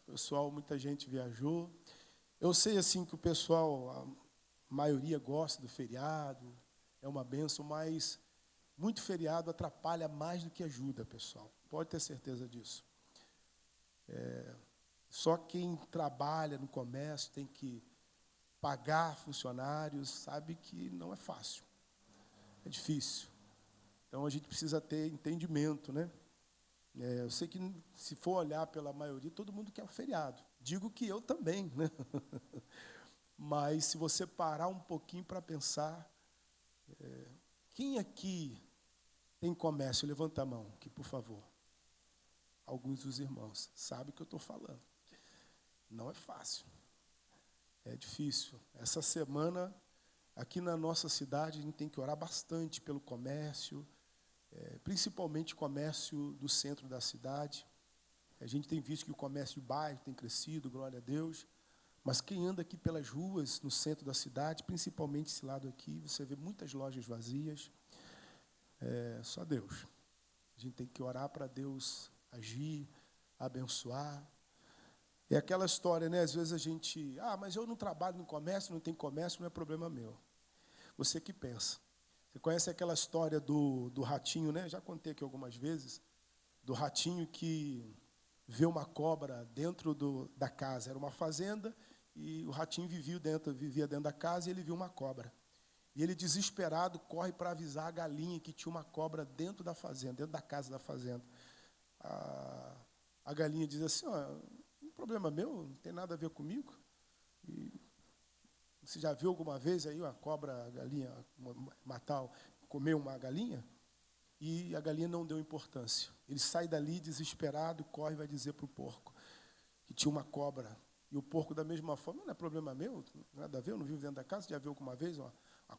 pessoal, muita gente viajou. Eu sei assim que o pessoal, a maioria gosta do feriado, é uma bênção, mas muito feriado atrapalha mais do que ajuda, pessoal. Pode ter certeza disso. Só quem trabalha no comércio tem que pagar funcionários, sabe que não é fácil. É difícil. Então a gente precisa ter entendimento, né? Eu sei que se for olhar pela maioria, todo mundo quer um feriado. Digo que eu também, né? Mas se você parar um pouquinho para pensar, quem aqui tem comércio? Levanta a mão aqui, por favor. Alguns dos irmãos sabem o que eu estou falando. Não é fácil. É difícil. Essa semana, aqui na nossa cidade, a gente tem que orar bastante pelo comércio, principalmente o comércio do centro da cidade. A gente tem visto que o comércio de bairro tem crescido, glória a Deus. Mas quem anda aqui pelas ruas, no centro da cidade, principalmente esse lado aqui, você vê muitas lojas vazias. Só Deus. A gente tem que orar para Deus agir, abençoar. É aquela história, né? Às vezes a gente, mas eu não trabalho no comércio, não tem comércio, não é problema meu. Você que pensa. Você conhece aquela história do ratinho, né? Já contei aqui algumas vezes, do ratinho que vê uma cobra dentro da casa. Era uma fazenda e o ratinho vivia dentro da casa e ele viu uma cobra. E ele, desesperado, corre para avisar a galinha que tinha uma cobra dentro da fazenda, dentro da casa da fazenda. A galinha diz assim, não é problema meu, não tem nada a ver comigo. E você já viu alguma vez aí uma cobra, a galinha, comer uma galinha? E a galinha não deu importância. Ele sai dali desesperado, corre e vai dizer para o porco que tinha uma cobra. E o porco, da mesma forma, não é problema meu, nada a ver, eu não vivo dentro da casa. Você já viu alguma vez uma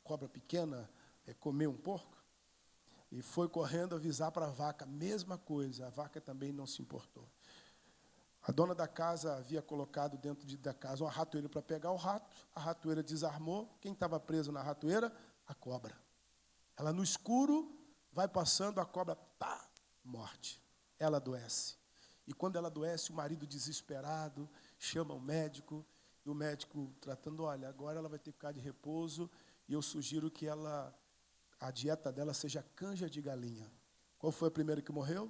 cobra pequena comer um porco? E foi correndo avisar para a vaca, mesma coisa, a vaca também não se importou. A dona da casa havia colocado dentro da casa uma ratoeira para pegar o rato, a ratoeira desarmou, quem estava preso na ratoeira? A cobra. Ela no escuro vai passando, a cobra, morte. Ela adoece. E quando ela adoece, o marido desesperado chama o médico, e o médico tratando, olha, agora ela vai ter que ficar de repouso, e eu sugiro que a dieta dela seja canja de galinha. Qual foi a primeira que morreu?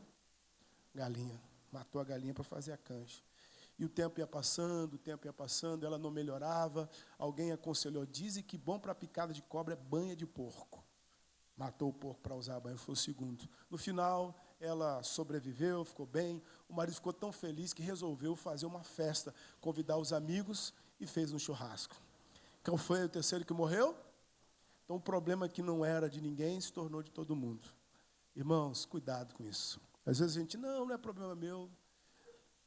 Galinha. Matou a galinha para fazer a canja. E o tempo ia passando, ela não melhorava. Alguém aconselhou, dizem que bom para picada de cobra é banha de porco. Matou o porco para usar a banha, foi o segundo. No final, ela sobreviveu, ficou bem. O marido ficou tão feliz que resolveu fazer uma festa, convidar os amigos e fez um churrasco. Qual foi o terceiro que morreu? Então, o problema que não era de ninguém se tornou de todo mundo. Irmãos, cuidado com isso. Às vezes a gente, não é problema meu.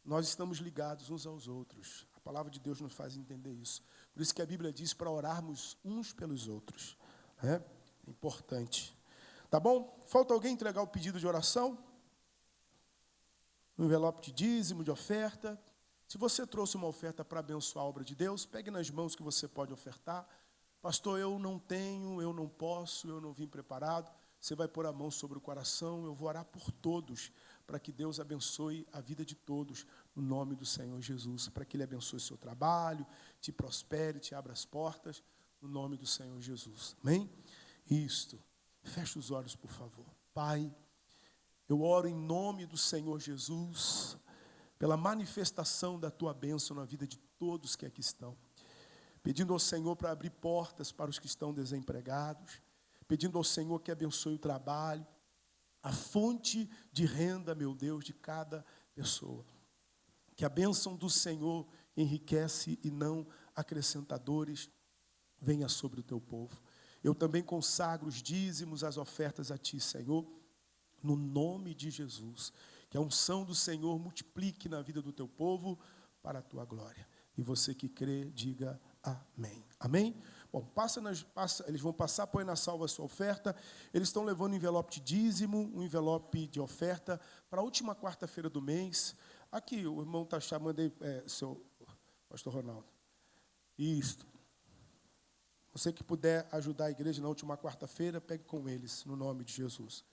Nós estamos ligados uns aos outros. A palavra de Deus nos faz entender isso. Por isso que a Bíblia diz para orarmos uns pelos outros. É importante. Tá bom? Falta alguém entregar o pedido de oração? Um envelope de dízimo, de oferta. Se você trouxe uma oferta para abençoar a obra de Deus, pegue nas mãos que você pode ofertar. Pastor, eu não tenho, eu não posso, eu não vim preparado. Você vai pôr a mão sobre o coração, eu vou orar por todos, para que Deus abençoe a vida de todos, no nome do Senhor Jesus, para que Ele abençoe o seu trabalho, te prospere, te abra as portas, no nome do Senhor Jesus. Amém? Isto. Feche os olhos, por favor. Pai, eu oro em nome do Senhor Jesus, pela manifestação da tua bênção na vida de todos que aqui estão. Pedindo ao Senhor para abrir portas para os que estão desempregados, pedindo ao Senhor que abençoe o trabalho, a fonte de renda, meu Deus, de cada pessoa. Que a bênção do Senhor enriquece e não acrescentadores venha sobre o teu povo. Eu também consagro os dízimos, as ofertas a ti, Senhor, no nome de Jesus. Que a unção do Senhor multiplique na vida do teu povo para a tua glória. E você que crê, diga amém. Amém? Bom, eles vão passar, põe na salva a sua oferta. Eles estão levando um envelope de dízimo, um envelope de oferta para a última quarta-feira do mês. Aqui, o irmão está chamando aí, seu pastor Ronaldo. Isso. Você que puder ajudar a igreja na última quarta-feira, pegue com eles, no nome de Jesus.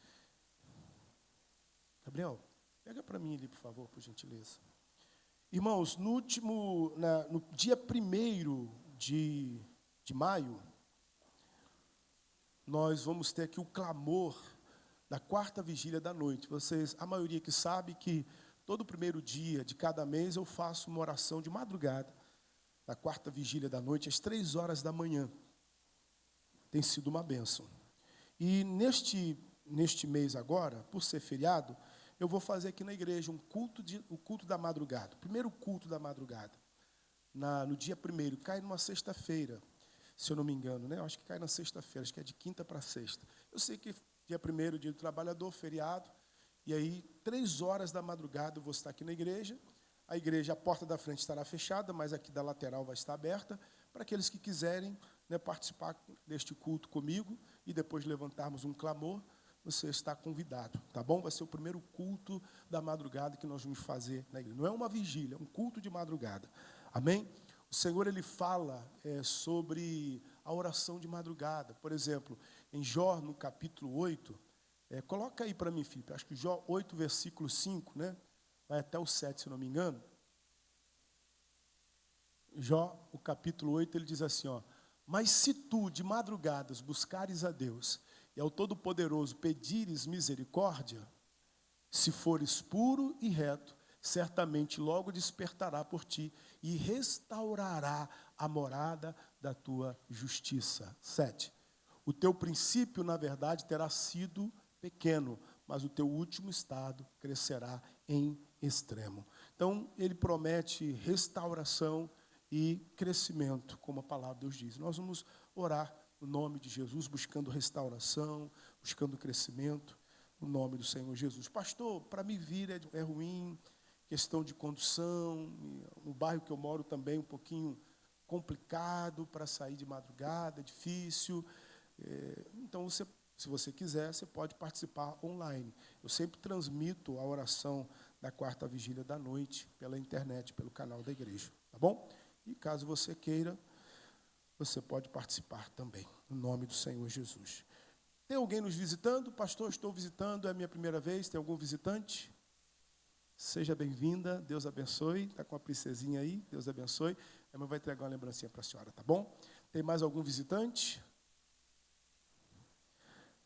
Gabriel, pega para mim ali, por favor, por gentileza. Irmãos, no dia 1º de maio, nós vamos ter aqui o clamor da quarta vigília da noite. A maioria que sabe que todo primeiro dia de cada mês eu faço uma oração de madrugada, da quarta vigília da noite, às 3 horas da manhã. Tem sido uma bênção. E neste mês agora, por ser feriado, eu vou fazer aqui na igreja o culto da madrugada. O primeiro culto da madrugada. No dia 1º, cai numa sexta-feira, se eu não me engano, né? Eu acho que cai na sexta-feira, acho que é de quinta para sexta. Eu sei que dia 1º, dia do trabalhador, feriado, e aí 3 horas da madrugada eu vou estar aqui na igreja. A porta da frente estará fechada, mas aqui da lateral vai estar aberta, para aqueles que quiserem, né, participar deste culto comigo e depois levantarmos um clamor, você está convidado, tá bom? Vai ser o primeiro culto da madrugada que nós vamos fazer na igreja. Não é uma vigília, é um culto de madrugada. Amém? O Senhor, Ele fala sobre a oração de madrugada. Por exemplo, em Jó, no capítulo 8, coloca aí para mim, Filipe, acho que Jó 8, versículo 5, né? Vai até o 7, se não me engano. Jó, o capítulo 8, ele diz assim, ó: mas se tu, de madrugadas, buscares a Deus, e ao Todo-Poderoso pedires misericórdia, se fores puro e reto, certamente logo despertará por ti e restaurará a morada da tua justiça. 7. O teu princípio, na verdade, terá sido pequeno, mas o teu último estado crescerá em extremo. Então, ele promete restauração e crescimento, como a palavra de Deus diz. Nós vamos orar no nome de Jesus, buscando restauração, buscando crescimento, no nome do Senhor Jesus. Pastor, para me vir é ruim, questão de condução, no bairro que eu moro também um pouquinho complicado para sair de madrugada, é difícil. Então, se você quiser, você pode participar online. Eu sempre transmito a oração da quarta vigília da noite pela internet, pelo canal da igreja, tá bom? E caso você queira, você pode participar também, no nome do Senhor Jesus. Tem alguém nos visitando? Pastor, estou visitando, é a minha primeira vez. Tem algum visitante? Seja bem-vinda, Deus abençoe. Está com a princesinha aí, Deus abençoe. A irmã vai entregar uma lembrancinha para a senhora, tá bom? Tem mais algum visitante?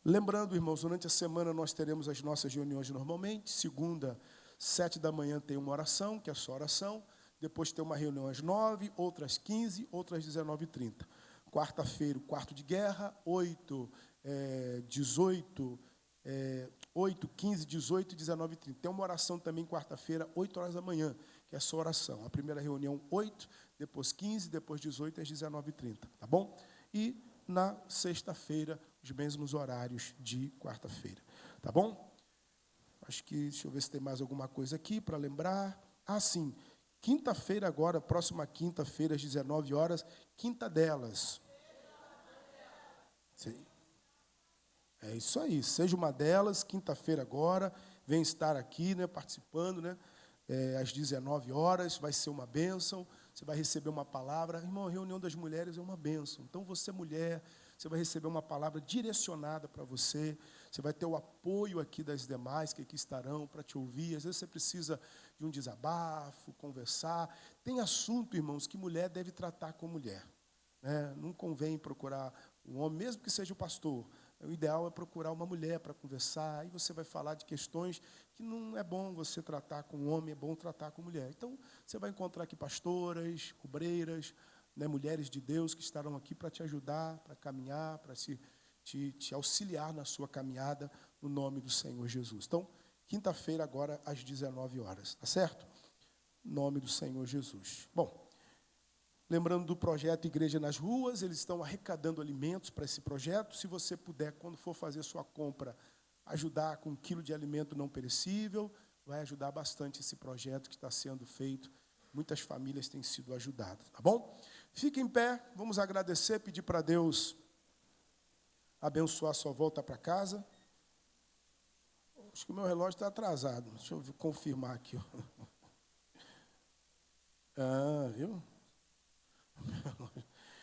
Lembrando, irmãos, durante a semana nós teremos as nossas reuniões normalmente. Segunda, 7 da manhã tem uma oração, que é só oração. Depois tem uma reunião às 9, outras 15, outras 19h30. Quarta-feira, o quarto de guerra, 8, 15, 18 e 19h30. Tem uma oração também quarta-feira, 8 horas da manhã, que é só oração. A primeira reunião, 8, depois 15, depois 18 às 19h30, tá bom? E na sexta-feira, os mesmos horários de quarta-feira, tá bom? Acho que, deixa eu ver se tem mais alguma coisa aqui para lembrar. Ah, sim. Quinta-feira agora, próxima quinta-feira, às 19 horas, quinta delas. Sim. É isso aí, seja uma delas, quinta-feira agora, vem estar aqui, né, participando, né, às 19 horas, vai ser uma bênção, você vai receber uma palavra. Irmão, a reunião das mulheres é uma bênção. Então, você, mulher, você vai receber uma palavra direcionada para você, você vai ter o apoio aqui das demais que aqui estarão para te ouvir. Às vezes você precisa de um desabafo, conversar. Tem assunto, irmãos, que mulher deve tratar com mulher, né? Não convém procurar um homem, mesmo que seja o pastor. o ideal é procurar uma mulher para conversar. Aí você vai falar de questões que não é bom você tratar com homem, é bom tratar com mulher. Então, você vai encontrar aqui pastoras, obreiras, né, mulheres de Deus que estarão aqui para te ajudar, para caminhar, para te auxiliar na sua caminhada, no nome do Senhor Jesus. Então, quinta-feira, agora, às 19 horas. Tá certo? Em nome do Senhor Jesus. Bom, lembrando do projeto Igreja nas Ruas, eles estão arrecadando alimentos para esse projeto. Se você puder, quando for fazer sua compra, ajudar com 1 quilo de alimento não perecível, vai ajudar bastante esse projeto que está sendo feito. Muitas famílias têm sido ajudadas, tá bom? Fique em pé, vamos agradecer, pedir para Deus abençoar a sua volta para casa. Acho que o meu relógio está atrasado, deixa eu confirmar aqui. Viu?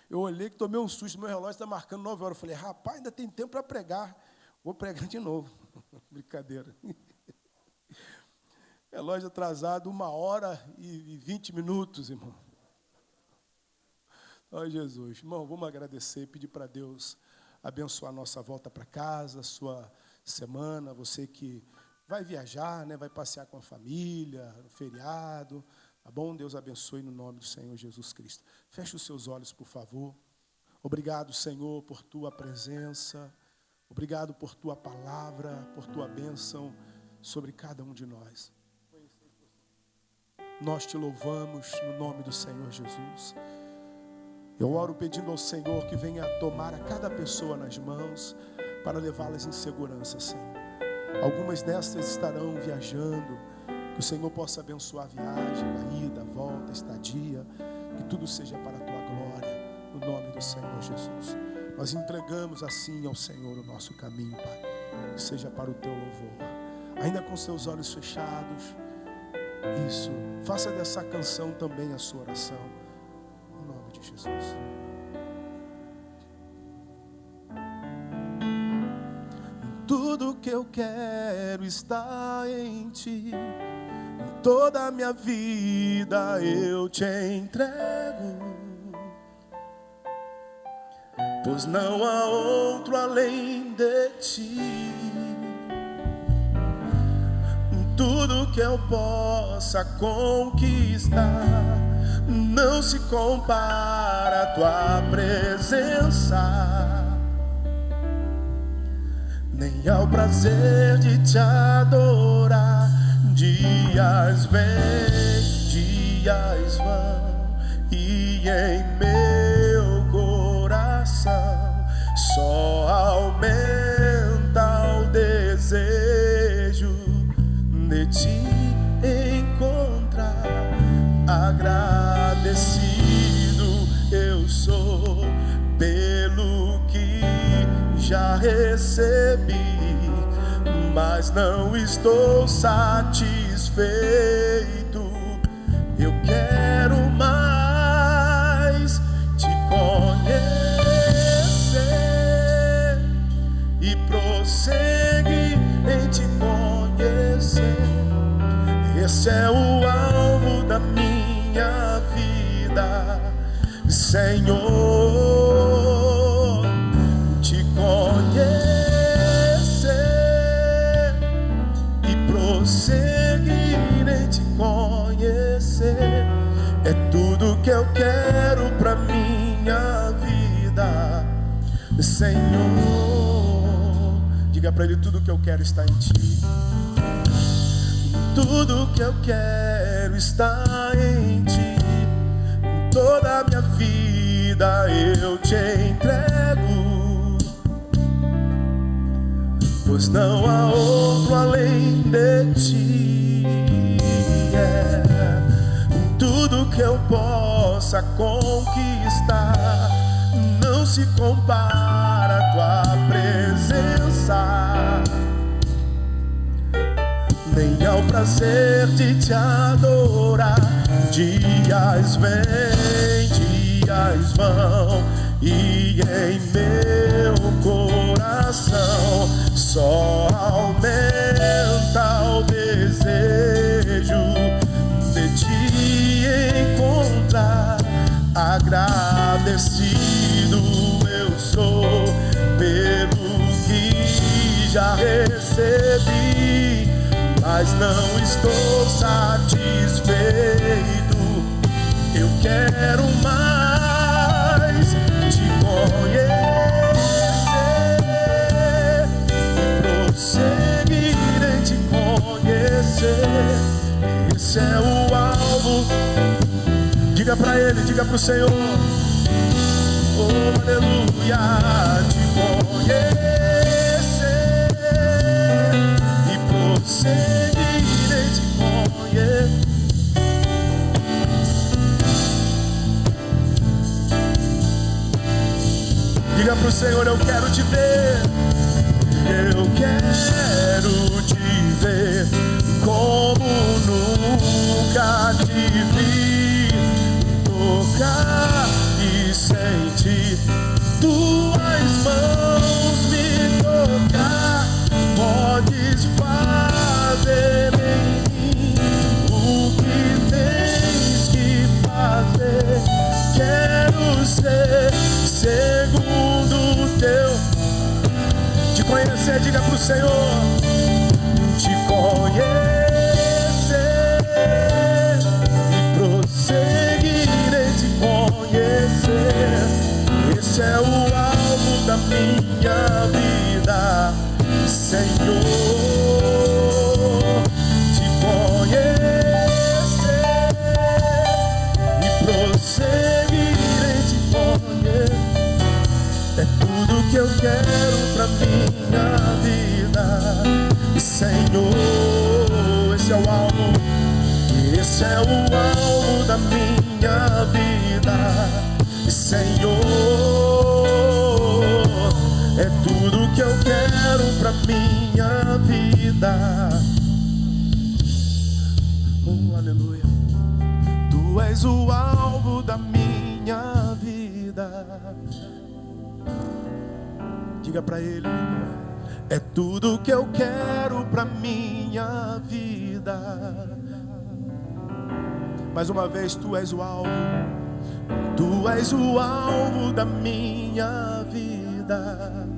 Eu olhei que tomei um susto, meu relógio está marcando 9 horas. Eu falei, rapaz, ainda tem tempo para pregar. Vou pregar de novo. Brincadeira. Relógio atrasado, 1 hora e 20 minutos, irmão. Ó Jesus. Irmão, vamos agradecer, pedir para Deus abençoar a nossa volta para casa, sua semana, você que vai viajar, né, vai passear com a família, no feriado. Tá bom? Deus abençoe no nome do Senhor Jesus Cristo. Feche os seus olhos, por favor. Obrigado, Senhor, por tua presença. Obrigado por tua palavra, por tua bênção sobre cada um de nós. Nós te louvamos no nome do Senhor Jesus. Eu oro pedindo ao Senhor que venha tomar a cada pessoa nas mãos para levá-las em segurança, Senhor. Algumas destas estarão viajando. Que o Senhor possa abençoar a viagem, a ida, a volta, a estadia. Que tudo seja para a tua glória, no nome do Senhor Jesus. Nós entregamos assim ao Senhor o nosso caminho, Pai. Que seja para o teu louvor. Ainda com seus olhos fechados. Isso. Faça dessa canção também a sua oração. No nome de Jesus. Tudo que eu quero está em ti. Toda a minha vida eu te entrego, pois não há outro além de ti. Tudo que eu possa conquistar não se compara à tua presença, nem ao prazer de te adorar. Dias vêm, dias vão, e em meu coração só aumenta o desejo de te encontrar. Agradecido eu sou pelo que já recebi, mas não estou satisfeito. Eu quero mais te conhecer e prosseguir em te conhecer. Esse é o alvo da minha vida, Senhor, te conhecer. Prosseguir em te conhecer é tudo que eu quero pra minha vida, Senhor. Diga pra Ele: tudo que eu quero está em ti. Tudo que eu quero está em ti. Toda a minha vida eu te entrego, pois não há outro além de ti. Tudo que eu possa conquistar não se compara à tua presença, nem ao prazer de te adorar. Dias vêm, dias vão, e em meu coração só aumenta o desejo de te encontrar. Agradecido eu sou pelo que já recebi, mas não estou satisfeito. Eu quero mais te conhecer e prosseguir em te conhecer. Esse é o alvo. Diga pra ele, diga pro Senhor. Oh, aleluia, te conhecer e prosseguir em te conhecer. Diga pro Senhor, eu quero te ver. Eu quero te ver como nunca te vi. Tocar e sentir tuas mãos me tocar. Podes fazer em mim o que tens que fazer. Quero ser segundo teu. Te conhecer, diga pro Senhor. Te conhecer e prosseguir em te conhecer. Esse é o alvo da minha vida, Senhor. Te conhecer e prosseguir em te conhecer. É tudo que eu quero pra minha vida, Senhor. Esse é o alvo. Esse é o alvo da minha vida, Senhor. É tudo que eu quero pra minha vida. Oh, aleluia. Tu és o alvo da minha vida. Diga pra ele. É tudo que eu quero pra minha vida. Mais uma vez, tu és o alvo. Tu és o alvo da minha vida.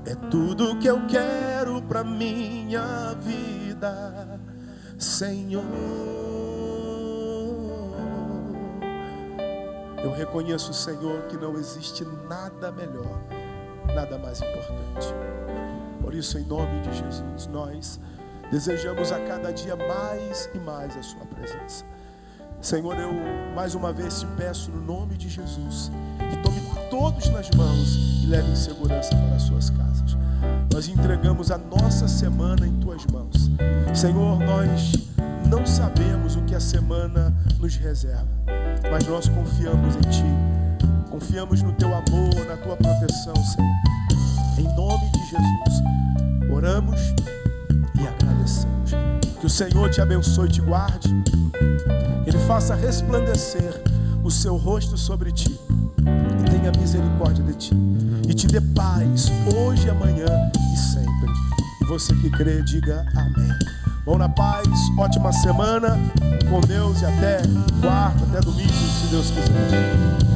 É tudo que eu quero pra minha vida, Senhor. Eu reconheço, Senhor, que não existe nada melhor, nada mais importante. Por isso, em nome de Jesus, nós desejamos a cada dia mais e mais a sua presença. Senhor, eu mais uma vez te peço no nome de Jesus, que tome todos nas mãos e leve em segurança para as suas casas. Nós entregamos a nossa semana em tuas mãos. Senhor, nós não sabemos o que a semana nos reserva, mas nós confiamos em Ti, confiamos no Teu amor, na Tua proteção, Senhor. Em nome de Jesus, oramos e agradecemos. Que o Senhor te abençoe e te guarde, que Ele faça resplandecer o seu rosto sobre ti e tenha misericórdia de ti e te dê paz hoje, amanhã e sempre. E você que crê, diga amém. Vão na paz, ótima semana com Deus e até quarta, até domingo, se Deus quiser.